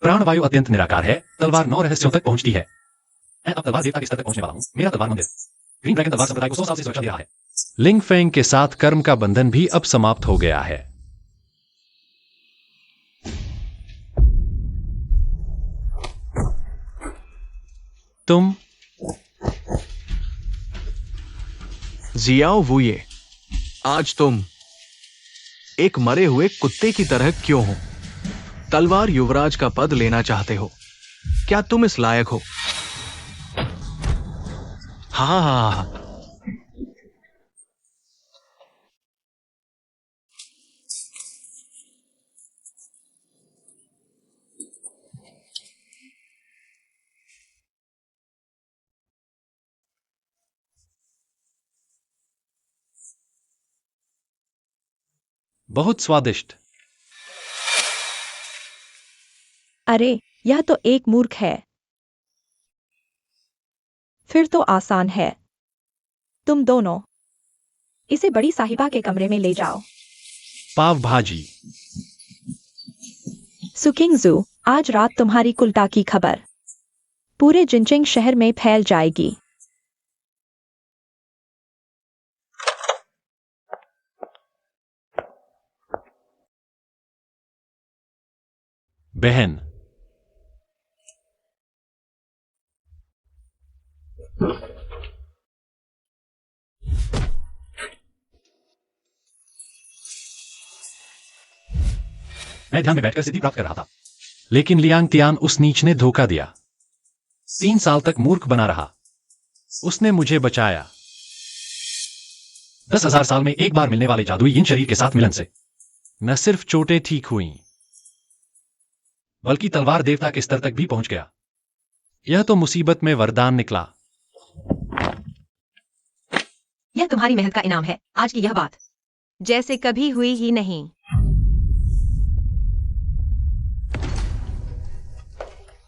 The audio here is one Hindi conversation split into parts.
प्राणवायु अत्यंत निराकार है। तलवार 9 रहस्यों तक पहुंचती है। मैं अब तलवार देवता के स्तर तक पहुंचने वाला हूं। मेरा तलवार मंदिर ग्रीन ड्रैगन तलवार संप्रदाय को 100 साल से सुरक्षा दे रहा है। लिंग फेंग के साथ कर्म का बंधन भी अब समाप्त हो गया है। तुम जियाओ वुये, आज तुम एक मरे हुए कुत्ते की तरह क्यों हो? तलवार युवराज का पद लेना चाहते हो? क्या तुम इस लायक हो? हाँ। बहुत स्वादिष्ट। अरे, यह तो एक मूर्ख है। फिर तो आसान है। तुम दोनों इसे बड़ी साहिबा के कमरे में ले जाओ। पाव भाजी। सुकिंगजू, आज रात तुम्हारी कुलटा की खबर पूरे जिनचिंग शहर में फैल जाएगी। बहन, मैं ध्यान में बैठकर सिद्धि प्राप्त कर रहा था, लेकिन लियांग तियान उस नीच ने धोखा दिया। 3 साल तक मूर्ख बना रहा। उसने मुझे बचाया। 10,000 साल में एक बार मिलने वाले जादुई इन शरीर के साथ मिलन से न सिर्फ चोटें ठीक हुईं, बल्कि तलवार देवता के स्तर तक भी पहुंच गया। यह तो मुसीबत में वरदान निकला। यह तुम्हारी मेहनत का इनाम है। आज की यह बात जैसे कभी हुई ही नहीं।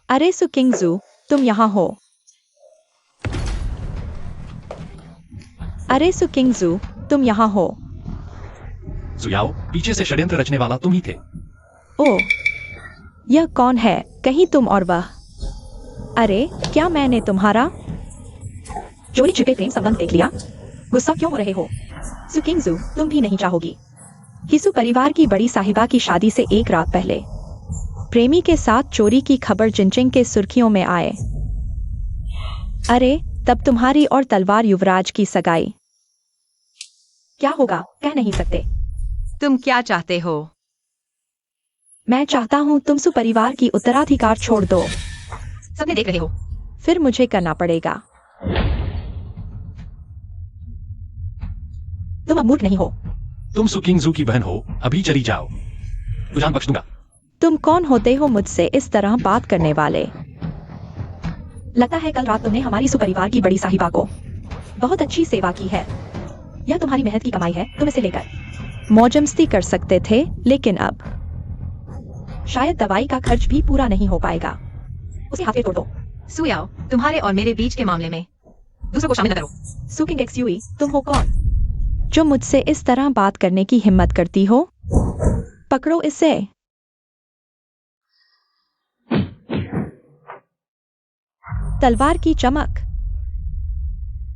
अरे सुकिंगजू, तुम यहाँ हो। अरे सुकिंगजू, तुम यहाँ हो। सुयाओ, पीछे से षड्यंत्र रचने वाला तुम ही थे। ओह, यह कौन है? कहीं तुम और वह? अरे, क्या मैंने तुम्हारा चोरी छिपे प्रेम संबंध देख लिया? गुस्सा क्यों हो रहे हो? सुकिंगजू, तुम भी नहीं चाहोगी। हिसु परिवार की बड़ी साहिबा की शादी से एक रात पहले प्रेमी के साथ चोरी की खबर जिनचिंग के सुर्खियों में आए। अरे, तब तुम्हारी और तलवार युवराज की सगाई। क्या होगा कह नहीं सकते। तुम क्या चाहते हो? मैं चाहता हूँ तुम सुपरिवार की उत्तराधिकार छोड़ दो। सबने देख रहे हो। फिर मुझे करना पड़ेगा। तुम अब मूर्ख नहीं हो। तुम सुकिंगजू की बहन हो। अभी चली जाओ, तुझान बख्श दूंगा। तुम कौन होते हो मुझसे इस तरह बात करने वाले? लगता है कल रात तुमने हमारी सुपरिवार की बड़ी साहिबा को बहुत अच्छी सेवा की है। यह तुम्हारी मेहनत की कमाई है। तुम इसे लेकर मौजमस्ती कर सकते थे, लेकिन अब शायद दवाई का खर्च भी पूरा नहीं हो पाएगा। उसे हाथ तोड़ दो। सुयाओ, तुम्हारे और मेरे बीच के मामले में दूसरों को शामिल न करो। सुकिंग एक्सयूई, तुम हो कौन जो मुझसे इस तरह बात करने की हिम्मत करती हो? पकड़ो इसे। तलवार की चमक।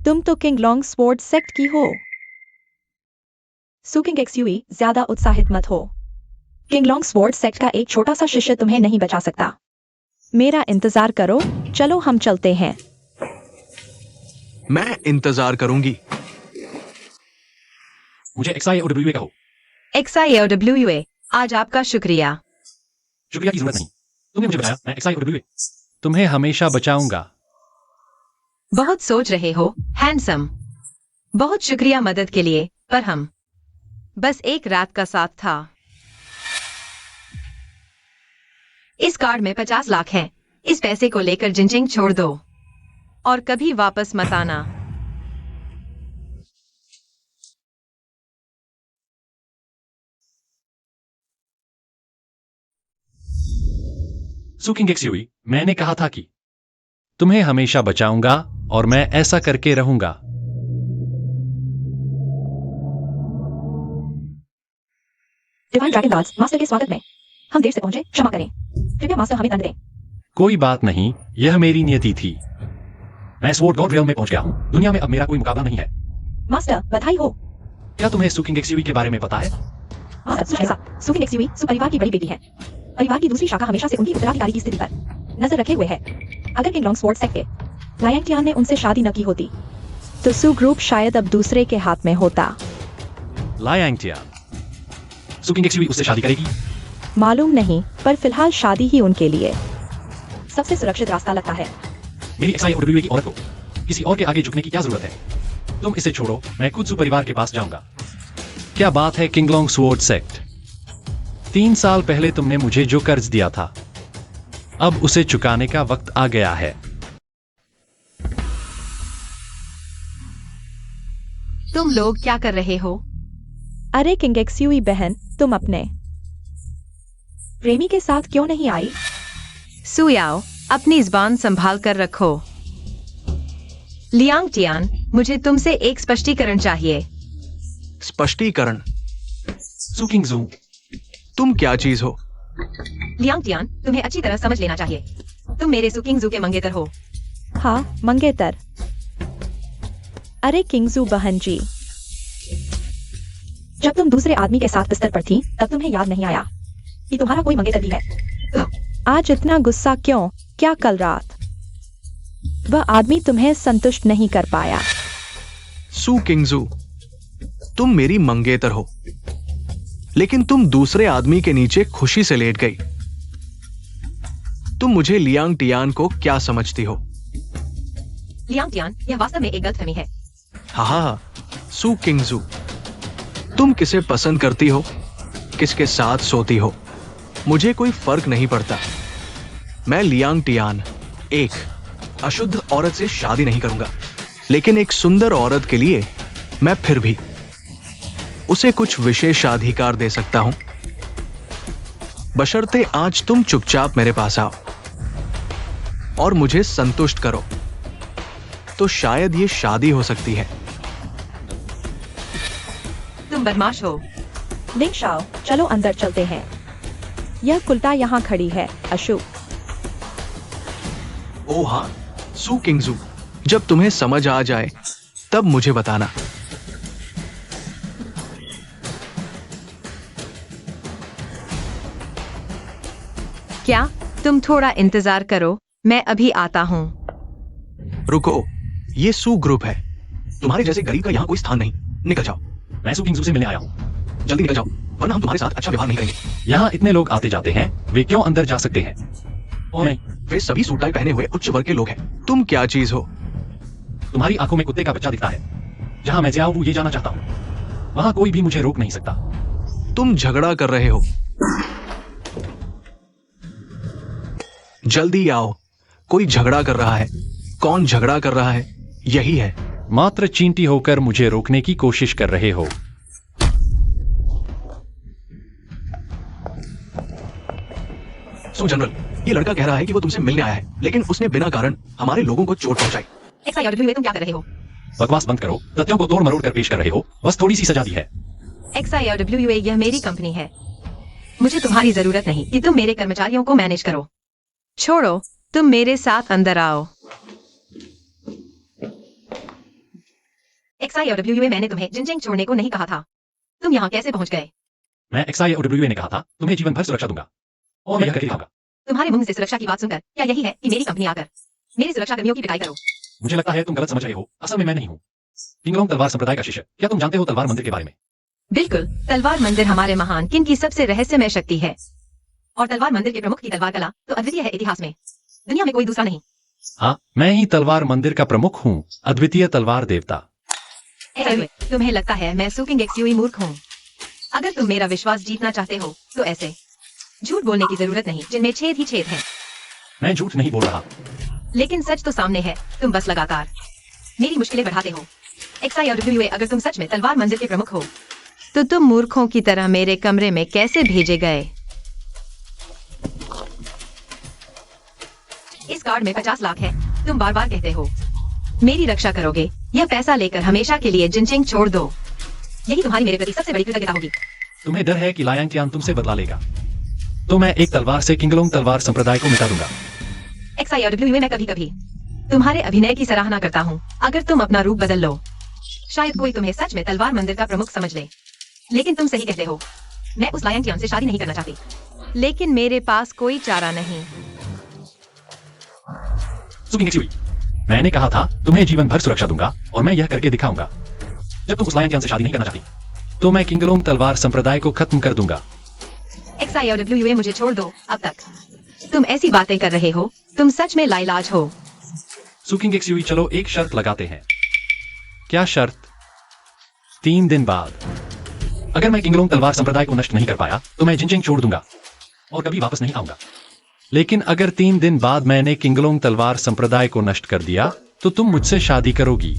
तुम तो किंग लॉन्ग स्वॉर्ड सेक्ट की हो। सुकिंग एक्सयूई, ज्यादा उत्साहित मत हो। किंग लॉन्ग स्वॉर्ड सेक्ट का एक छोटा सा शिष्य तुम्हें नहीं बचा सकता। मेरा इंतजार करो। चलो हम चलते हैं। मैं इंतजार करूंगी। मुझे XIOWA कहो। XIOWA, आज आपका शुक्रिया। शुक्रिया की जरूरत नहीं। तुमने मुझे बताया। मैं XIOWA तुम्हें हमेशा बचाऊंगा। बहुत सोच रहे हो, हैंडसम। बहुत शुक्रिया मदद के लिए, पर हम बस एक रात का साथ था। इस कार्ड में 50 लाख हैं। इस पैसे को लेकर जिनचिंग छोड़ दो और कभी वापस मत आना। सुकिंग एक्सयूई, मैंने कहा था कि तुम्हें हमेशा बचाऊंगा और मैं ऐसा करके रहूंगा। डिवाइन ड्रैगन लॉर्ड्स मास्टर के स्वागत में हम देर से पहुंचे, क्षमा करें। कृपया मास्टर हमें दंड दें। कोई बात नहीं, यह मेरी नियति थी। मैं स्वॉर्ड गॉड रियल्म में पहुंच गया हूँ। दुनिया में अब मेरा कोई मुकाबला नहीं है। मास्टर बधाई हो। क्या तुम्हें सुकिंग एक्सयूवी के बारे में पता है? मास्टर सुन ऐसा, सुकिंग एक्सयूवी सु परिवार की बड़ी बेटी है। परिवार की दूसरी शाखा हमेशा से उनकी उत्तराधिकारी की स्थिति पर नजर रखे हुए है। अगर किंग लॉन्गस्वॉर्ड सेक्ट के लायंगटियान ने उनसे शादी न की होती तो सु ग्रुप शायद अब दूसरे के हाथ में होता। लायांगटियान सुकिंग एक्सयूवी उससे शादी करेगी? मालूम नहीं, पर फिलहाल शादी ही उनके लिए सबसे सुरक्षित रास्ता लगता है। मेरी XIOWA की औरत को किसी और के आगे झुकने की क्या जरूरत है? तुम इसे छोड़ो, मैं खुद सु परिवार के पास जाऊंगा। क्या बात है किंग लॉन्गस्वॉर्ड सेक्ट। 3 साल पहले तुमने मुझे जो कर्ज दिया था, अब उसे चुकाने का वक्त आ गया है। तुम लोग क्या कर रहे हो? अरे किंग एक्सयूवी बहन, तुम अपने प्रेमी के साथ क्यों नहीं आई? सुयाओ, अपनी जुबान संभाल कर रखो। लियांगटियान, मुझे तुमसे एक स्पष्टीकरण चाहिए। स्पष्टीकरण? सुकिंग जू, तुम क्या चीज हो? लियांगटियान, तुम्हें अच्छी तरह समझ लेना चाहिए। तुम मेरे सुकिंग जू के मंगेतर हो। हाँ, मंगेतर। अरे किंगजू बहन जी, जब तुम दूसरे आदमी के साथ बिस्तर पर थी तब तुम्हें याद नहीं आया कि तुम्हारा कोई मंगेतर भी है? आज इतना गुस्सा क्यों? क्या कल रात वह आदमी तुम्हें संतुष्ट नहीं कर पाया? सु किंगजू, तुम मेरी मंगेतर हो, लेकिन तुम दूसरे आदमी के नीचे खुशी से लेट गई। तुम मुझे लियांगटियान को क्या समझती हो? लियांगटियान, यह वास्तव में एक गलतफहमी है। हाँ, सु किंगजू, तुम किसे पसंद करती हो, किसके साथ सोती हो, मुझे कोई फर्क नहीं पड़ता। मैं लियांगटियान एक अशुद्ध औरत से शादी नहीं करूंगा, लेकिन एक सुंदर औरत के लिए मैं फिर भी उसे कुछ विशेषाधिकार दे सकता हूं, बशर्ते आज तुम चुपचाप मेरे पास आओ और मुझे संतुष्ट करो, तो शायद ये शादी हो सकती है। तुम बदमाश हो। लिंग शाओ, चलो अंदर चलते हैं। यह कुल्टा यहाँ खड़ी है, अशु। ओ हाँ, सु किंगजू, जब तुम्हें समझ आ जाए तब मुझे बताना। क्या? तुम थोड़ा इंतजार करो, मैं अभी आता हूँ। रुको, ये सु ग्रुप है, तुम्हारे जैसे गरीब का यहाँ कोई स्थान नहीं। निकल जाओ। मैं सुकिंग जू से मिलने आया हूँ। जल्दी निकल जाओ, वरना हम तुम्हारे साथ अच्छा व्यवहार नहीं करेंगे। यहाँ इतने लोग आते जाते हैं, वे क्यों अंदर जा सकते हैं? और नहीं, वे सभी सूट टाई पहने हुए उच्च वर्ग के लोग हैं। तुम क्या चीज हो? तुम्हारी आंखों में कुत्ते का बच्चा दिखता है। जहाँ मैं जाऊँ ये जाना चाहता हूँ, वहाँ कोई भी मुझे रोक नहीं सकता। तुम झगड़ा कर रहे हो। जल्दी आओ, कोई झगड़ा कर रहा है। कौन झगड़ा कर रहा है? यही है। मात्र चींटी होकर मुझे रोकने की कोशिश कर रहे हो। सो जनरल, ये लड़का कह रहा है कि वो तुमसे मिलने आया है, लेकिन उसने बिना कारण हमारे लोगों को चोट पहुंचाई। XIOWA, तुम क्या कर रहे हो? बकवास बंद करो, तथ्यों को तोड़ मरोड़ कर पेश कर रहे हो। बस थोड़ी सी सजा दी है। XIOWA, यह मेरी कंपनी है। मुझे तुम्हारी जरूरत नहीं कि तुम मेरे कर्मचारियों को मैनेज करो। छोड़ो, तुम मेरे साथ अंदर आओ। XIOWA, मैंने तुम्हें जिनजिंग छोड़ने को नहीं कहा था। तुम यहाँ कैसे पहुंच गए? मैं XIOWA ने कहा था तुम्हें जीवन भर सुरक्षा दूंगा, और मैं यह करके दिखाऊंगा। तुम्हारे मुंह से सुरक्षा की बात सुनकर क्या यही है कि मेरी कंपनी आकर मेरी सुरक्षा कर्मियों की पिटाई करो? मुझे लगता है तुम गलत समझ रहे हो। असल में मैं नहीं हूँ किंगलोंग तलवार संप्रदाय का शिष्य। क्या तुम जानते हो तलवार मंदिर के बारे में? बिल्कुल, तलवार मंदिर हमारे महान किंग की सबसे रहस्यमय शक्ति है, और तलवार मंदिर के प्रमुख की तलवार कला तो अद्वितीय है इतिहास में। दुनिया में कोई दूसरा नहीं। हाँ, मैं ही तलवार मंदिर का प्रमुख हूँ, अद्वितीय तलवार देवता। तुम्हें लगता है मैं सुकिंग एक्सयूवी मूर्ख हूँ? अगर तुम मेरा विश्वास जीतना चाहते हो तो ऐसे झूठ बोलने की जरूरत नहीं जिनमें छेद ही छेद है। मैं झूठ नहीं बोल रहा, लेकिन सच तो सामने है। तुम बस लगातार मेरी मुश्किलें बढ़ाते हो। XIOWA, अगर तुम सच में तलवार मंदिर के प्रमुख हो तो तुम मूर्खों की तरह मेरे कमरे में कैसे भेजे गए? इस कार्ड में 50 लाख है। तुम बार बार कहते हो मेरी रक्षा करोगे। यह पैसा लेकर हमेशा के लिए जिनजिंग छोड़ दो। यही तुम्हारी मेरे प्रति सबसे बड़ी कृतज्ञता होगी। तुम्हें डर है कि लायांगटियान तुमसे बदला लेगा। तो मैं एक तलवार से किंगलोंग तलवार संप्रदाय को मिटा दूंगा। XIOWA मैं कभी कभी तुम्हारे अभिनय की सराहना करता हूँ। अगर तुम अपना रूप बदल लो, शायद कोई तुम्हें सच में तलवार मंदिर का प्रमुख समझ ले। लेकिन तुम सही कहते हो, मैं उस लायन टियान से शादी नहीं करना चाहती। लेकिन मेरे पास कोई चारा नहीं। सु किंग एक्सयूवी, मैंने कहा था तुम्हें जीवन भर सुरक्षा दूंगा और मैं यह करके दिखाऊंगा। जब तुम उस लायन टियान से शादी नहीं करना चाहती, तो मैं किंगलोंग तलवार संप्रदाय को खत्म कर दूंगा। XIOWA मुझे छोड़ दो अब तक। तुम ऐसी बातें कर रहे हो, तुम सच में लाइलाज हो। सु किंग एक्सयूवी, चलो एक शर्त लगाते हैं। क्या शर्त? 3 दिन बाद अगर मैं किंगलोंग तलवार संप्रदाय को नष्ट नहीं कर पाया, तो मैं जिनजिंग छोड़ दूंगा और कभी वापस नहीं आऊंगा। लेकिन अगर 3 दिन बाद मैंने किंगलोंग तलवार संप्रदाय को नष्ट कर दिया, तो तुम मुझसे शादी करोगी।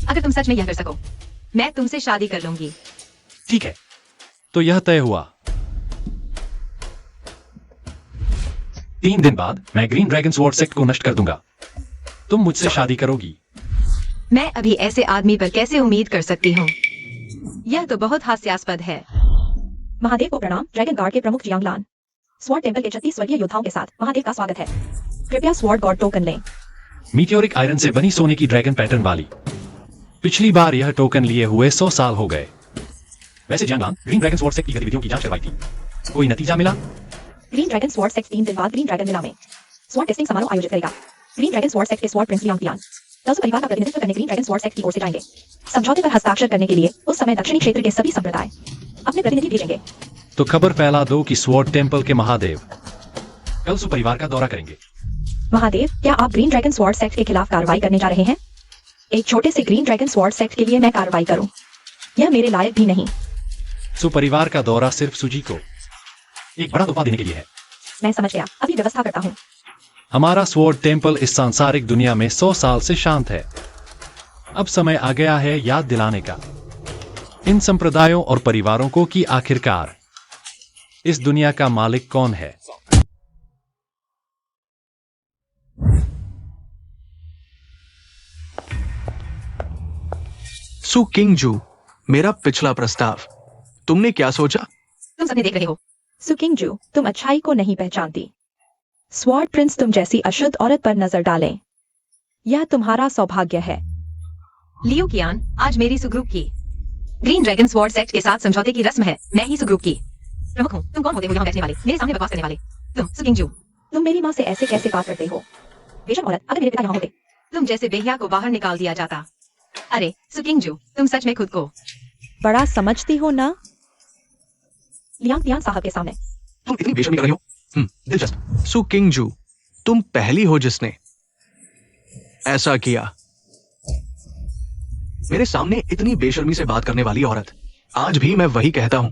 अगर तुम सच में यह कर सको, मैं तुमसे शादी कर लूंगी। ठीक है, तो यह तय हुआ। 3 दिन बाद मैं ग्रीन ड्रैगन स्वॉर्ड सेक्ट को नष्ट कर दूंगा। तुम मुझसे शादी करोगी। मैं अभी ऐसे आदमी पर कैसे उम्मीद कर सकती हूँ? यह तो बहुत हास्यास्पद है। महादेव को प्रणाम। ड्रैगन गार्ड के प्रमुख जियांगलान। स्वॉर्ड टेम्पल के 36 स्वर्गीय योद्धाओं के साथ महादेव का स्वागत है। कृपया स्वॉर्ड गॉड टोकन लें। मीटियोरिक आयरन से बनी सोने की ड्रैगन पैटर्न वाली। पिछली बार यह टोकन लिए हुए 100 साल हो गए। वैसे जियांगलान ग्रीन ड्रैगन स्वॉर्ड सेक्ट की गतिविधियों की जांच करवाई थी। कोई नतीजा मिला? ग्रीन ड्रैगन स्वॉर्ड सेक्ट 3 दिन बाद ग्रीन ड्रैगन मेला में स्वॉर्ड टेस्टिंग समारोह आयोजित करेगा। ग्रीन ड्रैगन स्वॉर्ड सेक्ट के स्वॉर्ड प्रिंस लियांग टियान तल्सु परिवार का प्रतिनिधित्व करने ग्रीन ड्रैगन स्वॉर्ड सेक्ट की ओर से जाएंगे। समझौते पर हस्ताक्षर करने के लिए उस समय दक्षिणी क्षेत्र के सभी संप्रदाय अपने प्रतिनिधि भेजेंगे। तो खबर फैला दो कि स्वॉर्ड टेम्पल के महादेव कल सुपरिवार का दौरा करेंगे। महादेव, क्या आप ग्रीन ड्रैगन स्वॉर्ड सेक्ट के खिलाफ कार्रवाई करने जा रहे हैं? एक छोटे से ग्रीन ड्रैगन स्वॉर्ड सेक्ट के लिए मैं कार्रवाई करूं, यह मेरे लायक भी नहीं। सुपरिवार का दौरा सिर्फ सुजी को एक बड़ा तोहफा देने के लिए है। मैं समझ गया, अभी व्यवस्था करता हूँ। हमारा स्वॉर्ड टेम्पल इस सांसारिक दुनिया में 100 साल से शांत है। अब समय आ गया है याद दिलाने का इन संप्रदायों और परिवारों को कि आखिरकार इस दुनिया का मालिक कौन है। सु किंगजू, मेरा पिछला प्रस्ताव, तुमने क्या सोचा? तुम सबने देख रहे हो। सुकिंगजू, तुम अच्छाई को नहीं पहचानती। स्वॉर्ड प्रिंस तुम जैसी अशुद्ध औरत पर नजर डालें, यह तुम्हारा सौभाग्य है। लियो कियान, आज मेरी सुग्रुप की ग्रीन ड्रैगन स्वॉर्ड सेक्ट के साथ समझौते की रस्म है। मैं ही सुग्रुप की प्रमुख हूँ। तुम कौन होते हो यहाँ बैठने वाले, मेरे सामने बकवास करने वाले? तुम सुकिंगजू। तुम मेरी माँ से ऐसे कैसे बात करते हो? बेशक औरत, अगर मेरे पिता यहाँ होते। तुम जैसे बेहिया को बाहर निकाल दिया जाता। अरे सुकिंगजू, तुम सच में खुद को बड़ा समझती हो ना? लियांग टियान साहब के सामने तुम इतनी बेशर्मी कर रही हो। दिलचस्प। सु किंगजू, तुम पहली हो जिसने ऐसा किया। मेरे सामने इतनी बेशर्मी से बात करने वाली औरत। आज भी मैं वही कहता हूं,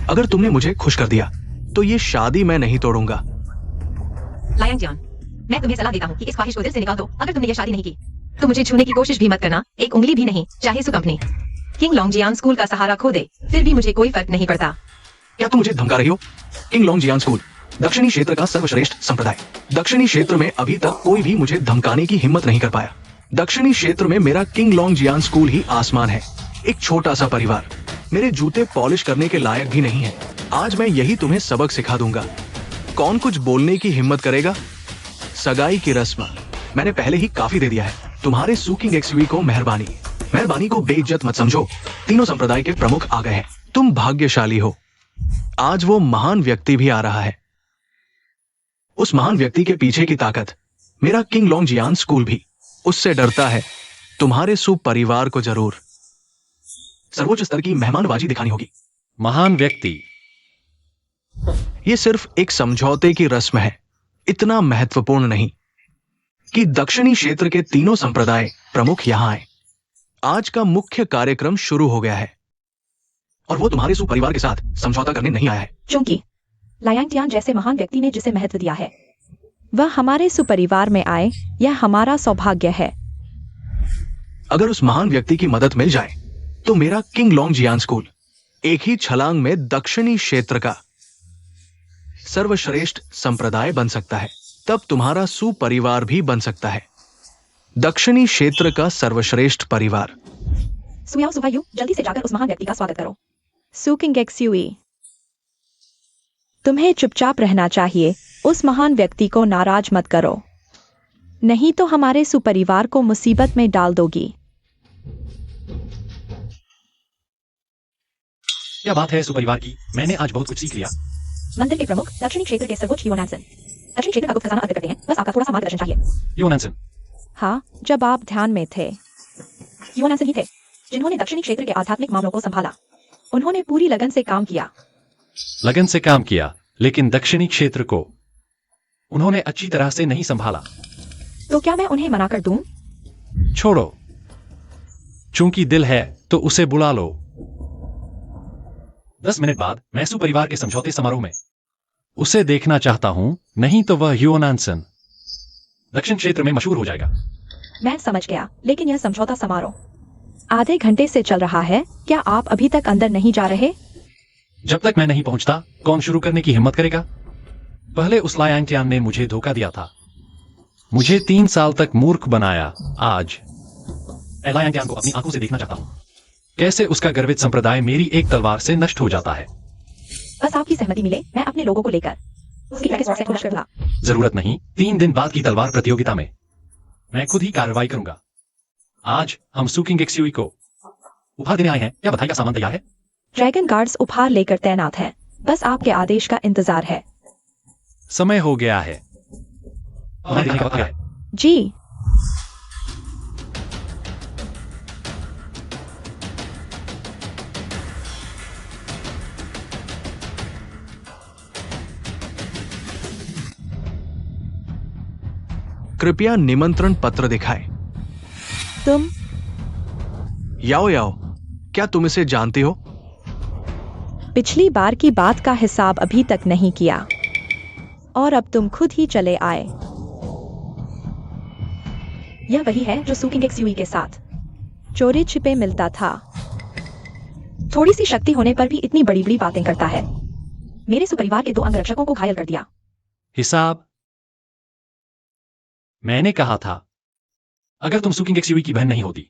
अगर तुमने मुझे खुश कर दिया तो ये शादी मैं नहीं तोड़ूंगा। लायन टियान, मैं तुम्हें सलाह देता हूँ कि इस ख्वाहिश को दिल से निकाल दो। अगर तुमने यह शादी नहीं की, तो मुझे छूने की कोशिश भी मत करना, एक उंगली भी नहीं, चाहे सु कंपनी किंग लॉन्गजियान स्कूल का सहारा खो दे, फिर भी मुझे कोई फर्क नहीं पड़ता। क्या तुम मुझे धमका रही हो? किंग लॉन्गजियान स्कूल, दक्षिणी क्षेत्र का सर्वश्रेष्ठ संप्रदाय। दक्षिणी क्षेत्र में अभी तक कोई भी मुझे धमकाने की हिम्मत नहीं कर पाया। दक्षिणी क्षेत्र में मेरा किंग लॉन्गजियान स्कूल ही आसमान है। एक छोटा सा परिवार मेरे जूते पॉलिश करने के लायक भी नहीं है। आज मैं यही तुम्हें सबक सिखा दूंगा। कौन कुछ बोलने की हिम्मत करेगा? सगाई की रस्म मैंने पहले ही काफी दे दिया है। तुम्हारे सु किंग एक्सयूवी को मेहरबानी को बेइज्जत मत समझो। तीनों संप्रदाय के प्रमुख आ गए हैं। तुम भाग्यशाली हो। आज वो महान व्यक्ति भी आ रहा है। उस महान व्यक्ति के पीछे की ताकत, मेरा किंग लॉन्गजियान स्कूल भी उससे डरता है। तुम्हारे सु परिवार को जरूर सर्वोच्च स्तर की मेहमानबाजी दिखानी होगी। महान व्यक्ति, ये सिर्फ एक समझौते की रस्म है, इतना महत्वपूर्ण नहीं कि दक्षिणी क्षेत्र के तीनों संप्रदाय प्रमुख यहां आए। आज का मुख्य कार्यक्रम शुरू हो गया है और वो तुम्हारे सु परिवार के साथ समझौता करने नहीं आया है। क्योंकि लायांग टियान जैसे महान व्यक्ति ने जिसे महत्व दिया है, वह हमारे सुपरिवार में आए, यह हमारा सौभाग्य है। अगर उस महान व्यक्ति की मदद मिल जाए तो मेरा किंग लॉन्गजियान स्कूल एक ही छलांग में दक्षिणी क्षेत्र का सर्वश्रेष्ठ संप्रदाय बन सकता है। तब तुम्हारा सु परिवार भी बन सकता है, दक्षिणी क्षेत्र का सर्वश्रेष्ठ परिवार। सुयाओ सुभायू, जल्दी से जाकर उस महान व्यक्ति का स्वागत करो। सु किंग एक्सयूवी, तुम्हें चुपचाप रहना चाहिए। उस महान व्यक्ति को नाराज मत करो, नहीं तो हमारे सुपरिवार को मुसीबत में डाल दोगी। क्या बात है सुपरिवार की, मैंने आज बहुत कुछ सीख लिया। मंदिर के प्रमुख दक्षिणी क्षेत्र के सर्वोच्च योनासन दक्षिणी क्षेत्र का गुप्त खजाना अर्पित करते हैं। बस आपका थोड़ा सा मार्गदर्शन चाहिए। योनासन, हाँ, जब आप ध्यान में थे, योनासन ही थे जिन्होंने दक्षिणी क्षेत्र के आध्यात्मिक मामलों को संभाला। उन्होंने पूरी लगन से काम किया। लगन से काम किया, लेकिन दक्षिणी क्षेत्र को उन्होंने अच्छी तरह से नहीं संभाला। तो क्या मैं उन्हें मना कर दूं? छोड़ो, चूंकि दिल है तो उसे बुला लो। 10 मिनट बाद मैं सुपरिवार के समझौते समारोह में उसे देखना चाहता हूं, नहीं तो वह योनासन दक्षिण क्षेत्र में मशहूर हो जाएगा। मैं समझ गया, लेकिन यह समझौता समारोह आधे घंटे से चल रहा है। क्या आप अभी तक अंदर नहीं जा रहे? जब तक मैं नहीं पहुंचता, कौन शुरू करने की हिम्मत करेगा? पहले उस लायांगटियान ने मुझे धोखा दिया था, मुझे 3 साल तक मूर्ख बनाया। आज लायांगटियान को अपनी आंखों से देखना चाहता हूं, कैसे उसका गर्वित संप्रदाय मेरी एक तलवार से नष्ट हो जाता है। बस आपकी सहमति मिले, मैं अपने लोगों को लेकर उसकी प्रैक्टिस को नष्ट करूंगा। जरूरत नहीं, 3 दिन बाद की तलवार प्रतियोगिता में मैं खुद ही कार्रवाई करूंगा। आज हम सुकिंग एक्सयूई को उपहार देने आए हैं। क्या बधाई का सामान तैयार है? ड्रैगन गार्ड्स उपहार लेकर तैनात हैं। बस आपके आदेश का इंतजार है। समय हो गया है, हमें देने का वक्त आ गया है। जी, कृपया निमंत्रण पत्र दिखाएं। तुम याओ याओ, क्या तुम इसे जानती हो? पिछली बार की बात का हिसाब अभी तक नहीं किया और अब तुम खुद ही चले आए। यह वही है जो सुकिंग एक्सयूई के साथ चोरी छिपे मिलता था। थोड़ी सी शक्ति होने पर भी इतनी बड़ी बड़ी बातें करता है। मेरे सुपरिवार के 2 अंगरक्षकों को घायल कर दिया। हिसाब? मैंने कहा था, अगर तुम सुकिंग एक्सयूई की बहन नहीं होती,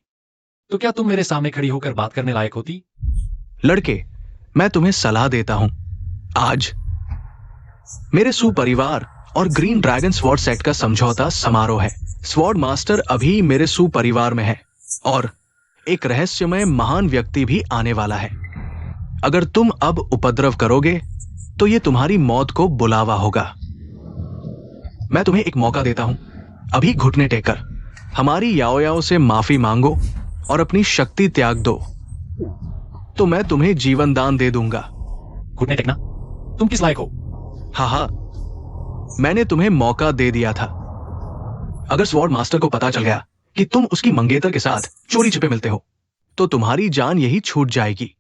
तो क्या तुम मेरे सामने खड़ी होकर बात करने लायक होती? लड़के, मैं तुम्हें सलाह देता हूं। आज मेरे सुपरिवार और ग्रीन ड्रैगन स्वॉर्ड सेट का समझौता समारोह है। स्वॉर्ड मास्टर अभी मेरे सुपरिवार में है और एक रहस्यमय महान व्यक्ति भी आने वाला है। अगर तुम अब उपद्रव करोगे तो यह तुम्हारी मौत को बुलावा होगा। मैं तुम्हें एक मौका देता हूं। अभी घुटने टेककर हमारी याओ याओ से माफी मांगो और अपनी शक्ति त्याग दो, तो मैं तुम्हें जीवन दान दे दूंगा। घुटने टेकना? तुम किस लायक हो? हाँ, मैंने तुम्हें मौका दे दिया था। अगर स्वॉर्ड मास्टर को पता चल गया कि तुम उसकी मंगेतर के साथ चोरी छिपे मिलते हो, तो तुम्हारी जान यही छूट जाएगी।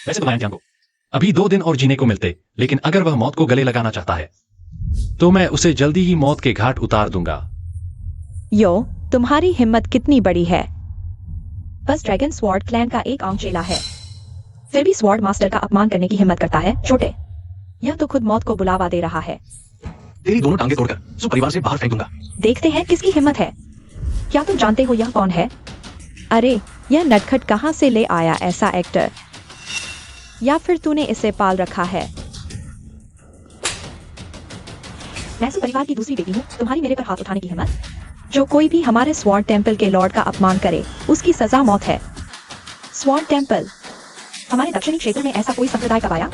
वैसे तो लायांगटियान को अभी 2 दिन और जीने को मिलते, लेकिन अगर वह मौत को गले लगाना चाहता है, तो मैं उसे जल्दी ही मौत के घाट उतार दूंगा। यो, तुम्हारी हिम्मत कितनी बड़ी है। बस ड्रैगन स्वॉर्ड क्लैन का एक आम चेला है, फिर भी स्वॉर्ड मास्टर का अपमान करने की हिम्मत करता है। छोटे, यह तो खुद मौत को बुलावा दे रहा है। तेरी दोनों टांगे तोड़कर सुपरिवार से बाहर फेंक दूंगा। देखते हैं किसकी हिम्मत है। क्या तुम जानते हो यह कौन है? अरे, यह नटखट कहां से ले आया ऐसा एक्टर? या फिर तूने इसे पाल रखा है? मैं सुपरिवार की दूसरी बेटी हूँ। तुम्हारी मेरे पर हाथ उठाने की हिम्मत? जो कोई भी हमारे स्वॉर्ड टेम्पल के लॉर्ड का अपमान करे, उसकी सजा मौत है। स्वॉर्ड टेम्पल हमारे दक्षिणी क्षेत्र में ऐसा कोई संप्रदाय कब आया?